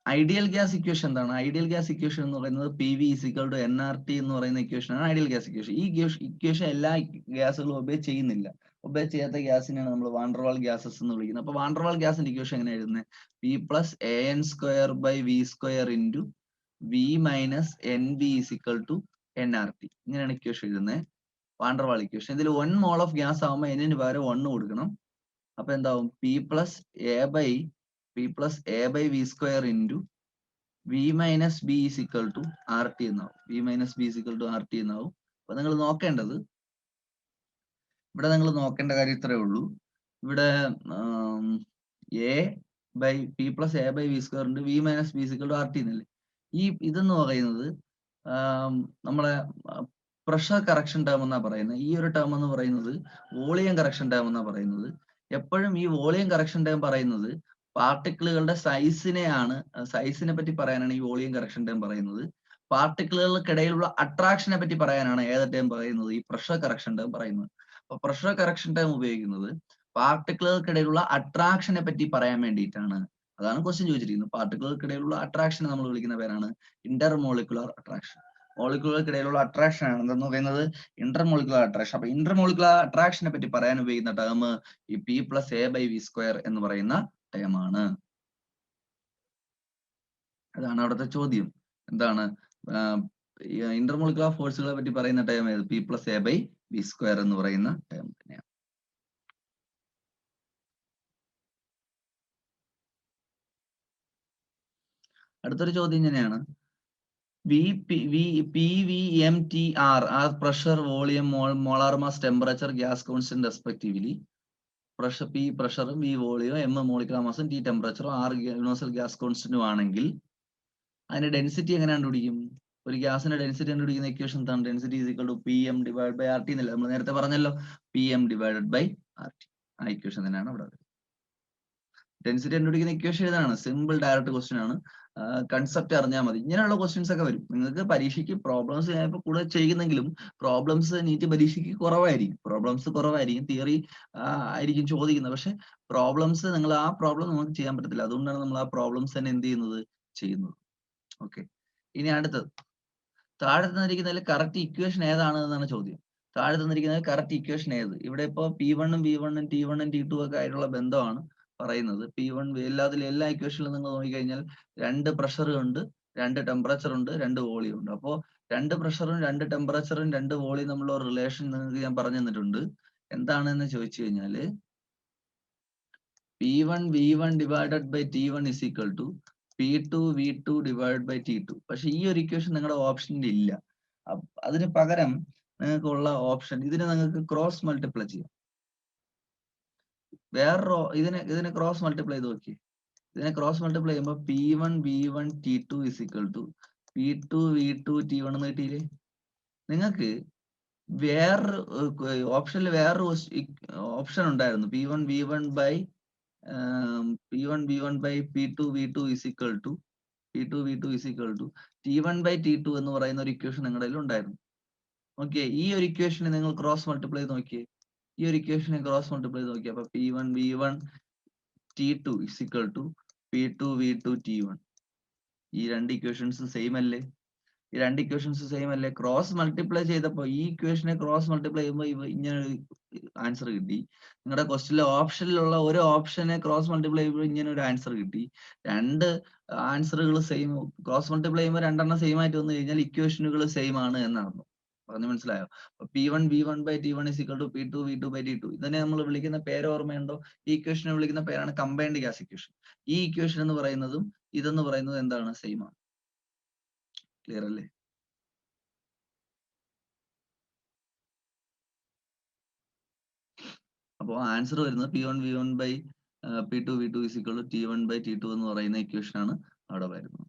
ഐഡിയൽ ഗ്യാസ് ഇക്വേഷൻ എന്താണ്? ഐഡിയൽ ഗ്യാസ് ഇക്വേഷൻ എന്ന് പറയുന്നത് P V is equal to NRT എന്ന് പറയുന്ന ഇക്വേഷൻ ആണ് ഐഡിയൽ ഗ്യാസ് ഇക്വേഷൻ. ഈ ഇക്വേഷൻ എല്ലാ ഗ്യാസുകളും ഒബേ ചെയ്യുന്നില്ല. ഒബേ ചെയ്യാത്ത ഗ്യാസിനെയാണ് നമ്മൾ വാണ്ടർവാൾ ഗ്യാസസ് എന്ന് വിളിക്കുന്നത്. അപ്പൊ വാണ്ടർവാൾ ഗ്യാസിന്റെ ഇക്വേഷൻ എങ്ങനെ എഴുതുന്നത്? P plus AN square by V square into V minus NB is equal to NRT. ഇങ്ങനെയാണ് ഇക്വേഷൻ എഴുതുന്നത്, വാണ്ടർവാൾ ഇക്വേഷൻ. ഇതിൽ 1 മോൾ ഓഫ് ഗ്യാസ് ആവുമ്പോൾ N ന് പകരം 1 കൊടുക്കണം. അപ്പൊ എന്താവും? P plus A by V square into V minus B is equal to R T എന്നാവും. V minus B is equal to R T എന്നാവും. അപ്പൊ നിങ്ങൾ നോക്കേണ്ട കാര്യം ഇത്രയേ ഉള്ളൂ. ഇവിടെ A by P plus A by V square ഉണ്ട്, V minus B is equal to R T എന്നല്ലേ. ഇതെന്ന് പറയുന്നത് നമ്മളെ പ്രഷർ കറക്ഷൻ ടേം എന്നാ പറയുന്നത്. ഈ ഒരു ടേം എന്ന് പറയുന്നത് വോളിയം കറക്ഷൻ ടേം എന്നാ പറയുന്നത്. എപ്പോഴും ഈ വോളിയം കറക്ഷൻ ടേം പറയുന്നത് പാർട്ടിക്കിളുകളുടെ സൈസിനെ പറ്റി പറയാനാണ് ഈ വോളിയം കറക്ഷൻ ടേം പറയുന്നത്. പാർട്ടിക്കിളുകൾക്കിടയിലുള്ള അട്രാക്ഷനെ പറ്റി പറയാനാണ് ഏത് ടേം പറയുന്നത്? ഈ പ്രഷർ കറക്ഷൻ ടേം പറയുന്നത്. അപ്പൊ പ്രഷർ കറക്ഷൻ ടേം ഉപയോഗിക്കുന്നത് പാർട്ടിക്കിളുകൾക്കിടയിലുള്ള അട്രാക്ഷനെ പറ്റി പറയാൻ വേണ്ടിയിട്ടാണ്. അതാണ് ക്വസ്റ്റ്യൻ ചോദിച്ചിരിക്കുന്നത്. പാർട്ടിക്കിളുകൾക്കിടയിലുള്ള അട്രാക്ഷനെ നമ്മൾ വിളിക്കുന്ന പേരാണ് ഇന്റർമോളിക്കുലർ അട്രാക്ഷൻ. മോളിക്കുലർക്കിടയിലുള്ള അട്രാക്ഷൻ ആണ് എന്തെന്ന് പറയുന്നത്? Intermolecular attraction. അപ്പൊ ഇന്റർമോളിക്കുലർ അട്രാക്ഷനെ പറ്റി പറയാൻ ഉപയോഗിക്കുന്ന ടേം ഈ P plus A by V square എന്ന് പറയുന്ന ടേം ആണ്. അതാണ് അവിടുത്തെ ചോദ്യം. എന്താണ് ഇന്റർമോളിക്കുലർ ഫോഴ്സുകളെ പറ്റി പറയുന്ന ടേം ഏത്? P plus A by V square എന്ന് പറയുന്ന ടേം തന്നെയാണ്. അടുത്തൊരു ചോദ്യം ഇങ്ങനെയാണ്: PVMTR are pressure, volume, molar mass, temperature, gas constant respectively. Pressure P പ്രഷറും V വോളിയം, M മോളിക്കുലർ മാസും, T ടെമ്പറേച്ചറും, R യൂണിവേഴ്സൽ ഗ്യാസ് കോൺസ്റ്റന്റും ആണെങ്കിൽ അതിന്റെ ഡെൻസിറ്റി എങ്ങനെ കണ്ടുപിടിക്കും? ഒരു ഗ്യാസിന്റെ ഡെൻസിറ്റി കണ്ടുപിടിക്കുന്ന ഇക്വേഷൻ എന്താണ്? Density is equal to PM divide by RT എന്നല്ലേ നമ്മൾ നേരത്തെ പറഞ്ഞല്ലോ. PM divided by RT. ആ ഇക്വേഷൻ തന്നെയാണ് ഇവിടെ. ഡെൻസിറ്റി കണ്ടുപിടിക്കുന്ന ഇക്വേഷൻ ഏതാണ്? സിമ്പിൾ ഡയറക്റ്റ് ക്വസ്റ്റ്യൻ ആണ്. കൺസെപ്റ്റ് അറിഞ്ഞാൽ മതി. ഇങ്ങനെയുള്ള ക്വസ്റ്റ്യൻസ് ഒക്കെ വരും. നിങ്ങൾക്ക് പരീക്ഷയ്ക്ക് പ്രോബ്ലംസ് ഞാനിപ്പോൾ കൂടുതൽ ചെയ്യുന്നെങ്കിലും പ്രോബ്ലംസ് നീറ്റ് പരീക്ഷയ്ക്ക് കുറവായിരിക്കും. തിയറി ആയിരിക്കും ചോദിക്കുന്നത്. പക്ഷെ പ്രോബ്ലംസ് നിങ്ങൾ ആ പ്രോബ്ലം നമുക്ക് ചെയ്യാൻ പറ്റത്തില്ല. അതുകൊണ്ടാണ് നമ്മൾ ആ പ്രോബ്ലംസ് തന്നെ എന്ത് ചെയ്യുന്നത്. ഓക്കെ. ഇനി അടുത്തത്, താഴെ തന്നിരിക്കുന്നതിൽ കറക്റ്റ് ഇക്വേഷൻ ഏതാണ് എന്നാണ് ചോദ്യം. താഴെ തന്നിരിക്കുന്നതിൽ കറക്റ്റ് ഇക്വേഷൻ ഏത്? ഇവിടെ ഇപ്പോ P1ഉം V1ഉം T1ഉം T2 ഒക്കെ ആയിട്ടുള്ള ബന്ധമാണ് പറയുന്നത്. P1 എല്ലാ ഇക്വേഷനിലും നിങ്ങൾ നോക്കിക്കഴിഞ്ഞാൽ 2 പ്രഷർ ഉണ്ട്, 2 ടെമ്പറേച്ചർ ഉണ്ട്, 2 വോളിയം ഉണ്ട്. അപ്പോ 2 പ്രഷറും 2 ടെമ്പറേച്ചറും 2 വോളിയം തമ്മിലുള്ള റിലേഷൻ നിങ്ങൾക്ക് ഞാൻ പറഞ്ഞു തന്നിട്ടുണ്ട്. എന്താണെന്ന് ചോദിച്ചു കഴിഞ്ഞാല് P1 V1 divided by T1 is equal to P2 V2 divide by T2. പക്ഷെ ഈ ഒരു ഇക്വേഷൻ നിങ്ങളുടെ ഓപ്ഷനിൽ ഇല്ല. അതിന് പകരം നിങ്ങൾക്കുള്ള ഓപ്ഷൻ, ഇതിനെ നിങ്ങൾക്ക് ക്രോസ് മൾട്ടിപ്ലൈ ചെയ്യാം. ഇതിനെ ക്രോസ് മൾട്ടിപ്ലൈ ചെയ്ത് നോക്കി. ഇതിനെ ക്രോസ് മൾട്ടിപ്ലൈ ചെയ്യുമ്പോൾ P1 V1 T2 is equal to P2 V2 T1 എന്ന് കിട്ടിയില്ലേ? നിങ്ങൾക്ക് ഓപ്ഷനിൽ വേറൊരു ഓപ്ഷൻ ഉണ്ടായിരുന്നു. P1 V1 by P2 V2 is equal to T1 by T2 എന്ന് പറയുന്ന ഒരു ഇക്വേഷൻ നിങ്ങളുടെ കയ്യിൽ ഉണ്ടായിരുന്നു. ഓക്കെ, ഈ ഒരു ഇക്വേഷനെ നിങ്ങൾ ക്രോസ് മൾട്ടിപ്ലൈ ചെയ്ത് നോക്കിയേ. അപ്പൊ P1 V1 T2 is equal to P2 V2 T1. ഈ രണ്ട് ഇക്വേഷൻസ് സെയിം അല്ലേ? ഈ രണ്ട് ഇക്വേഷൻസ് സെയിം അല്ലേ? ക്രോസ് മൾട്ടിപ്ലൈ ചെയ്തപ്പോ ഈ ഇക്വേഷനെ ക്രോസ് മൾട്ടിപ്ലൈ ചെയ്യുമ്പോൾ ഇങ്ങനെ ആൻസർ കിട്ടി. നിങ്ങളുടെ ക്വസ്റ്റ്യനിലെ ഓപ്ഷനിലുള്ള ഒരു ഓപ്ഷനെ ക്രോസ് മൾട്ടിപ്ലൈ ചെയ്യുമ്പോൾ ഇങ്ങനെ ഒരു ആൻസർ കിട്ടി. രണ്ട് ആൻസറുകൾ സെയിം, ക്രോസ് മൾട്ടിപ്ലൈ ചെയ്യുമ്പോൾ രണ്ടെണ്ണം സെയിം ആയിട്ട് വന്നു കഴിഞ്ഞാൽ ഇക്വേഷനുകൾ സെയിം ആണ് എന്നാണ്. പറഞ്ഞു മനസ്സിലായോ? P1 V1 by T1 is equal to P2 V2 by T2. ഇതിനെ നമ്മൾ വിളിക്കുന്ന പേര് ഓർമ്മയുണ്ടോ? ഈ ഇക്വേഷനെ വിളിക്കുന്ന പേരാണ് കമ്പൈൻഡ് ഗ്യാസ് ഇക്വേഷൻ. ഈ ഇക്വേഷൻ എന്ന് പറയുന്നതും ഇതെന്ന് പറയുന്നത് എന്താണ്? സെയിം ആണ്. ക്ലിയർ അല്ലേ? അപ്പോൾ ആൻസർ വരുന്നത് P1 V1 by P2 V2 is equal to T1 by T2 എന്ന് പറയുന്ന ഇക്വേഷൻ ആണ് അവിടെ വരുന്നത്.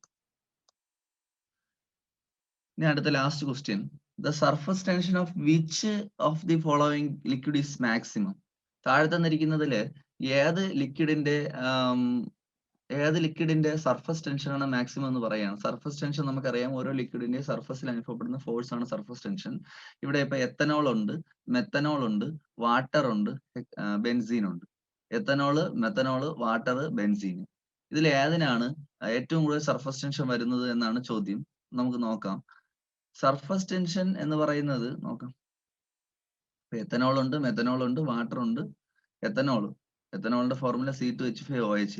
ഇനി അടുത്ത last question, the surface tension of which of the following liquid is maximum? താഴെ തന്നിരിക്കുന്നതില് ഏത് ലിക്വിഡിന്റെ സർഫസ് ടെൻഷൻ ആണ് മാക്സിമം എന്ന് പറയാണ്. സർഫസ് ടെൻഷൻ നമുക്കറിയാം, ഓരോ ലിക്വിഡിന്റെ സർഫസിൽ അനുഭവപ്പെടുന്ന ഫോഴ്സ് ആണ് സർഫസ് ടെൻഷൻ. ഇവിടെ ഇപ്പൊ എത്തനോൾ ഉണ്ട്, മെത്തനോൾ ഉണ്ട്, വാട്ടർ ഉണ്ട്, ബെൻസീൻ ഉണ്ട്. എത്തനോള്, മെത്തനോള്, വാട്ടർ, ബെൻസീൻ, ഇതിൽ ഏതിനാണ് ഏറ്റവും കൂടുതൽ സർഫസ് ടെൻഷൻ വരുന്നത് എന്നാണ് ചോദ്യം. നമുക്ക് നോക്കാം. സർഫസ് ടെൻഷൻ എന്ന് പറയുന്നത് നോക്കാം. എത്തനോൾ ഉണ്ട്, മെത്തനോൾ ഉണ്ട്, വാട്ടർ ഉണ്ട്. എത്തനോളിന്റെ ഫോർമുല C2H5OH.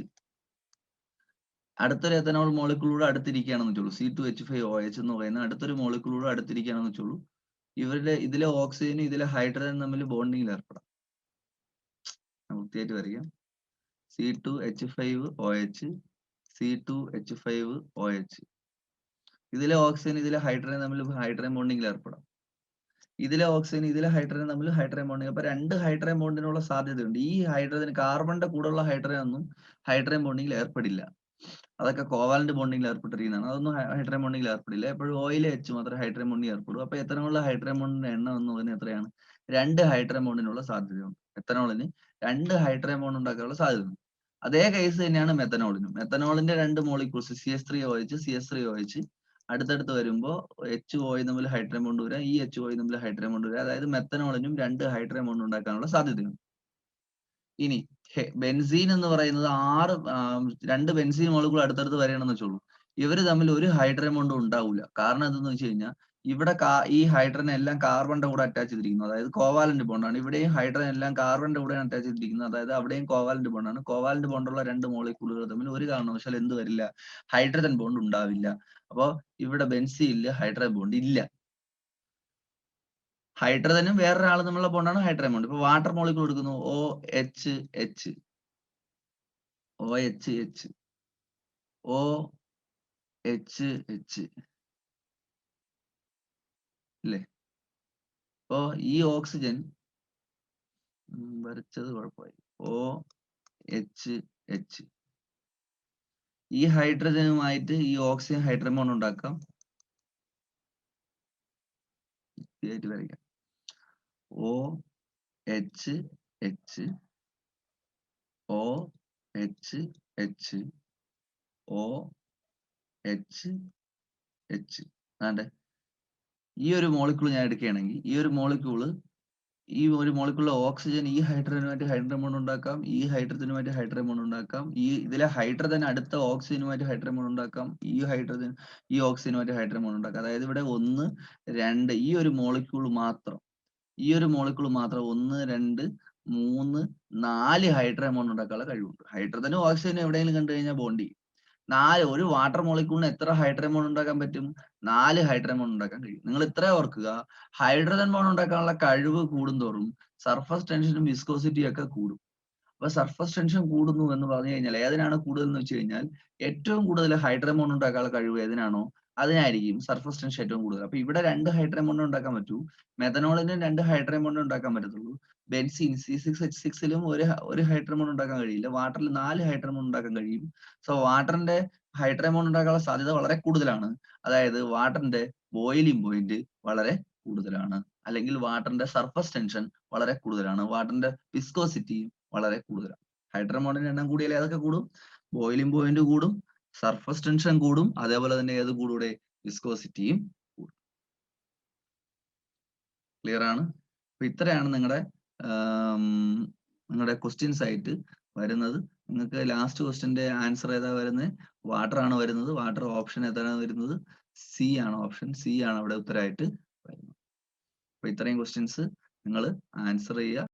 അടുത്തൊരു എത്തനോൾ മോളിക്യൂളോട് അടുത്തിരിക്കുകയാണെന്ന് വെച്ചോളൂ. C2H5OH എന്ന് പറയുന്ന അടുത്തൊരു മോളിക്യൂളോട് അടുത്തിരിക്കുകയാണെന്ന് വെച്ചോളൂ. ഇതിലെ ഓക്സിജനും ഇതിലെ ഹൈഡ്രജനും തമ്മിൽ ബോണ്ടിങ്ങിൽ ഏർപ്പെടാം. വൃത്തിയായിട്ട് വരയ്ക്കാം. C2H5OH, C2H5OH. ഇതിലെ ഓക്സിജൻ ഇതിലെ ഹൈഡ്രജൻ തമ്മിൽ ഹൈഡ്രജൻ ബോണ്ടിങ്ങിൽ ഏർപ്പെടാം. ഇതിലെ ഓക്സിജൻ ഇതിലെ ഹൈഡ്രജൻ തമ്മിൽ ഹൈഡ്രജൻ ബോണ്ടിങ്. അപ്പൊ രണ്ട് ഹൈഡ്രജൻ ബോണ്ടിനുള്ള സാധ്യതയുണ്ട്. ഈ ഹൈഡ്രജൻ കാർബണിന്റെ കൂടെയുള്ള ഹൈഡ്രജൻ ഒന്നും ഹൈഡ്രജൻ ബോണ്ടിങ്ങിൽ ഏർപ്പെടില്ല. അതൊക്കെ കോവാലന്റ് ബോണ്ടിങ്ങിൽ ഏർപ്പെട്ടിരിക്കുന്നതാണ്. അതൊന്നും ഹൈഡ്രജൻ ബോണ്ടിങ്ങിൽ ഏർപ്പെടില്ല. എപ്പോഴും ഓയിലെ H മാത്രമേ ഹൈഡ്രജൻ ബോണ്ടിങ് ഏർപ്പെടും. അപ്പൊ എത്തനോളിലെ ഹൈഡ്രജൻ ബോണ്ടിന്റെ എണ്ണം എന്ന് പറയുന്നത് എത്രയാണ്? 2 ഹൈഡ്രജൻ ബോണ്ടിനുള്ള സാധ്യതയുണ്ട്. എത്തനോളിന് 2 ഹൈഡ്രജൻ ബോണ്ട് ഉണ്ടാക്കാനുള്ള സാധ്യതയുണ്ട്. അതേ കേസ് തന്നെയാണ് മെത്തനോളിനും. മെത്തനോളിന്റെ 2 മോളിക്യൂൾസ് CH3OH, CH3OH അടുത്തടുത്ത് വരുമ്പോൾ HOI തമ്മിൽ ഹൈഡ്രജൻ ബോണ്ട് വരാം, ഈ HOI തമ്മിൽ ഹൈഡ്രജൻ ബോണ്ട് വരാം. അതായത് മെത്തനോളിനും 2 ഹൈഡ്രജൻ ബോണ്ട് ഉണ്ടാക്കാനുള്ള സാധ്യതയുണ്ട്. ഇനി ബെൻസീൻ എന്ന് പറയുന്നത് 2 ബെൻസീൻ മോളിക്യൂൾ അടുത്തടുത്ത് വരികയാണെന്ന് വെച്ചോളൂ. ഇവര് തമ്മിൽ ഒരു ഹൈഡ്രജൻ ബോണ്ടും ഉണ്ടാവില്ല. കാരണം എന്തെന്ന് വെച്ച് കഴിഞ്ഞാൽ ഇവിടെ ഈ ഹൈഡ്രജൻ എല്ലാം കാർബണിന്റെ കൂടെ അറ്റാച്ച് ചെയ്തിരിക്കുന്നു. അതായത് കോവാലന്റ് ബോണ്ടാണ്. ഇവിടെയും ഹൈഡ്രജൻ എല്ലാം കാർബണിന്റെ കൂടെ അറ്റാച്ച് ചെയ്തിരിക്കുന്നത്. അതായത് അവിടെയും കോവാലന്റ് ബോണ്ടാണ്. കോവാലന്റ് ബോണ്ടുള്ള 2 മോളിക്യൂളുകൾ തമ്മിൽ ഒരു കാരണവശാലും എന്ത് വരില്ല? ഹൈഡ്രജൻ ബോണ്ട് ഉണ്ടാവില്ല. അപ്പോ ഇവിടെ ബെൻസീനില് ഹൈഡ്രജൻ ബോണ്ട് ഇല്ല. ഹൈഡ്രജനും വേറൊരാൾ തമ്മിലുള്ള ബോണ്ടാണ് ഹൈഡ്രജൻ ബോണ്ട്. ഇപ്പൊ വാട്ടർ മോളിക്യൂൾ എടുക്കുന്നു, OHH, OHH, OHH അല്ലേ? അപ്പോ ഈ ഓക്സിജൻ വരച്ചത് കുഴപ്പമായി. OHH, ഈ ഹൈഡ്രജനുമായിട്ട് ഈ ഓക്സിജൻ ഹൈഡ്രജൻ ബോണ്ട് ഉണ്ടാക്കാം. വരയ്ക്കാം. OHH, OHH, OHH. അതെ, ഈ ഒരു മോളിക്യൂൾ ഞാൻ എടുക്കുകയാണെങ്കിൽ ഈ ഒരു മോളിക്യൂളിലെ ഓക്സിജൻ ഈ ഹൈഡ്രജനുമായിട്ട് ഹൈഡ്രജൻ ബോണ്ട് ഉണ്ടാക്കാം, ഈ ഹൈഡ്രജനുമായിട്ട് ഹൈഡ്രജൻ ബോണ്ട് ഉണ്ടാക്കാം, ഇതിലെ ഹൈഡ്രജൻ അടുത്ത ഓക്സിജനുമായിട്ട് ഹൈഡ്രജൻ ബോണ്ട് ഉണ്ടാക്കാം, ഈ ഹൈഡ്രജൻ ഈ ഓക്സിജനുമായിട്ട് ഹൈഡ്രജൻ ബോണ്ട് ഉണ്ടാക്കാം. അതായത് ഇവിടെ 1, 2 ഈ ഒരു മോളിക്യൂൾ മാത്രം 1, 2, 3, 4 ഹൈഡ്രജൻ ബോണ്ട് ഉണ്ടാക്കാനുള്ള കഴിവുണ്ട്. ഹൈഡ്രജനും ഓക്സിജനും എവിടെയെങ്കിലും കണ്ടു കഴിഞ്ഞാൽ ബോണ്ട് ചെയ്യും. ഒരു വാട്ടർ മോളിക്യൂളിന് എത്ര ഹൈഡ്രജൻ ബോണ്ട് ഉണ്ടാക്കാൻ പറ്റും? 4 ഹൈഡ്രജൻ ബോണ്ട് ഉണ്ടാക്കാൻ കഴിയും. നിങ്ങൾ ഇത്ര ഓർക്കുക, ഹൈഡ്രജൻ ബോണ്ട് ഉണ്ടാക്കാനുള്ള കഴിവ് കൂടുന്തോറും സർഫസ് ടെൻഷനും വിസ്കോസിറ്റിയും ഒക്കെ കൂടും. അപ്പൊ സർഫസ് ടെൻഷൻ കൂടുന്നു എന്ന് പറഞ്ഞു കഴിഞ്ഞാൽ ഏതിനാണ് കൂടുതൽ എന്ന് വെച്ച് കഴിഞ്ഞാൽ ഏറ്റവും കൂടുതൽ ഹൈഡ്രജൻ ബോണ്ട് ഉണ്ടാക്കാനുള്ള കഴിവ് ഏതിനാണോ അതിനായിരിക്കും സർഫസ് ടെൻഷൻ ഏറ്റവും കൂടുതൽ. അപ്പൊ ഇവിടെ 2 ഹൈഡ്രജൻ ബോണ്ട് ഉണ്ടാക്കാൻ പറ്റൂ, മെത്തനോളിന് 2 ഹൈഡ്രജൻ ബോണ്ട് ഉണ്ടാക്കാൻ പറ്റത്തുള്ളൂ. ബെൻസീൻ C6H6ലും ഒരു ഹൈഡ്രജൻ ബോണ്ട് ഉണ്ടാക്കാൻ കഴിയില്ല. വാട്ടറിൽ 4 ഹൈഡ്രജൻ ബോണ്ട് ഉണ്ടാക്കാൻ കഴിയും. സോ വാട്ടറിന്റെ ഹൈഡ്രജൻ ബോണ്ട് ഉണ്ടാക്കാനുള്ള സാധ്യത വളരെ കൂടുതലാണ്. അതായത് വാട്ടറിന്റെ ബോയിലിംഗ് പോയിന്റ് വളരെ കൂടുതലാണ്, അല്ലെങ്കിൽ വാട്ടറിന്റെ സർഫസ് ടെൻഷൻ വളരെ കൂടുതലാണ്, വാട്ടറിന്റെ വിസ്കോസിറ്റി വളരെ കൂടുതലാണ്. ഹൈഡ്രജൻ ബോണ്ടിന്റെ എണ്ണം കൂടിയാൽ ഏതൊക്കെ കൂടും? ബോയിലിംഗ് പോയിന്റ് കൂടും, സർഫസ് ടെൻഷൻ കൂടും, അതേപോലെ തന്നെ ഏത് കൂടെ? വിസ്കോസിറ്റിയും കൂടും. ക്ലിയർ ആണ്? അപ്പൊ ഇത്രയാണ് നിങ്ങളുടെ നിങ്ങളുടെ ക്വസ്റ്റ്യൻസ് ആയിട്ട് വരുന്നത്. നിങ്ങൾക്ക് ലാസ്റ്റ് ക്വസ്റ്റ്യന്റെ ആൻസർ ഏതാ വരുന്നത്? വാട്ടർ ആണ് വരുന്നത്. വാട്ടർ ഓപ്ഷൻ ഏതാണ് വരുന്നത്? സി ആണ് ഓപ്ഷൻ സി ആണ് അവിടെ ഉത്തരമായിട്ട് വരുന്നത്. അപ്പൊ ഇത്രയും ക്വസ്റ്റ്യൻസ് നിങ്ങൾ ആൻസർ ചെയ്യുക.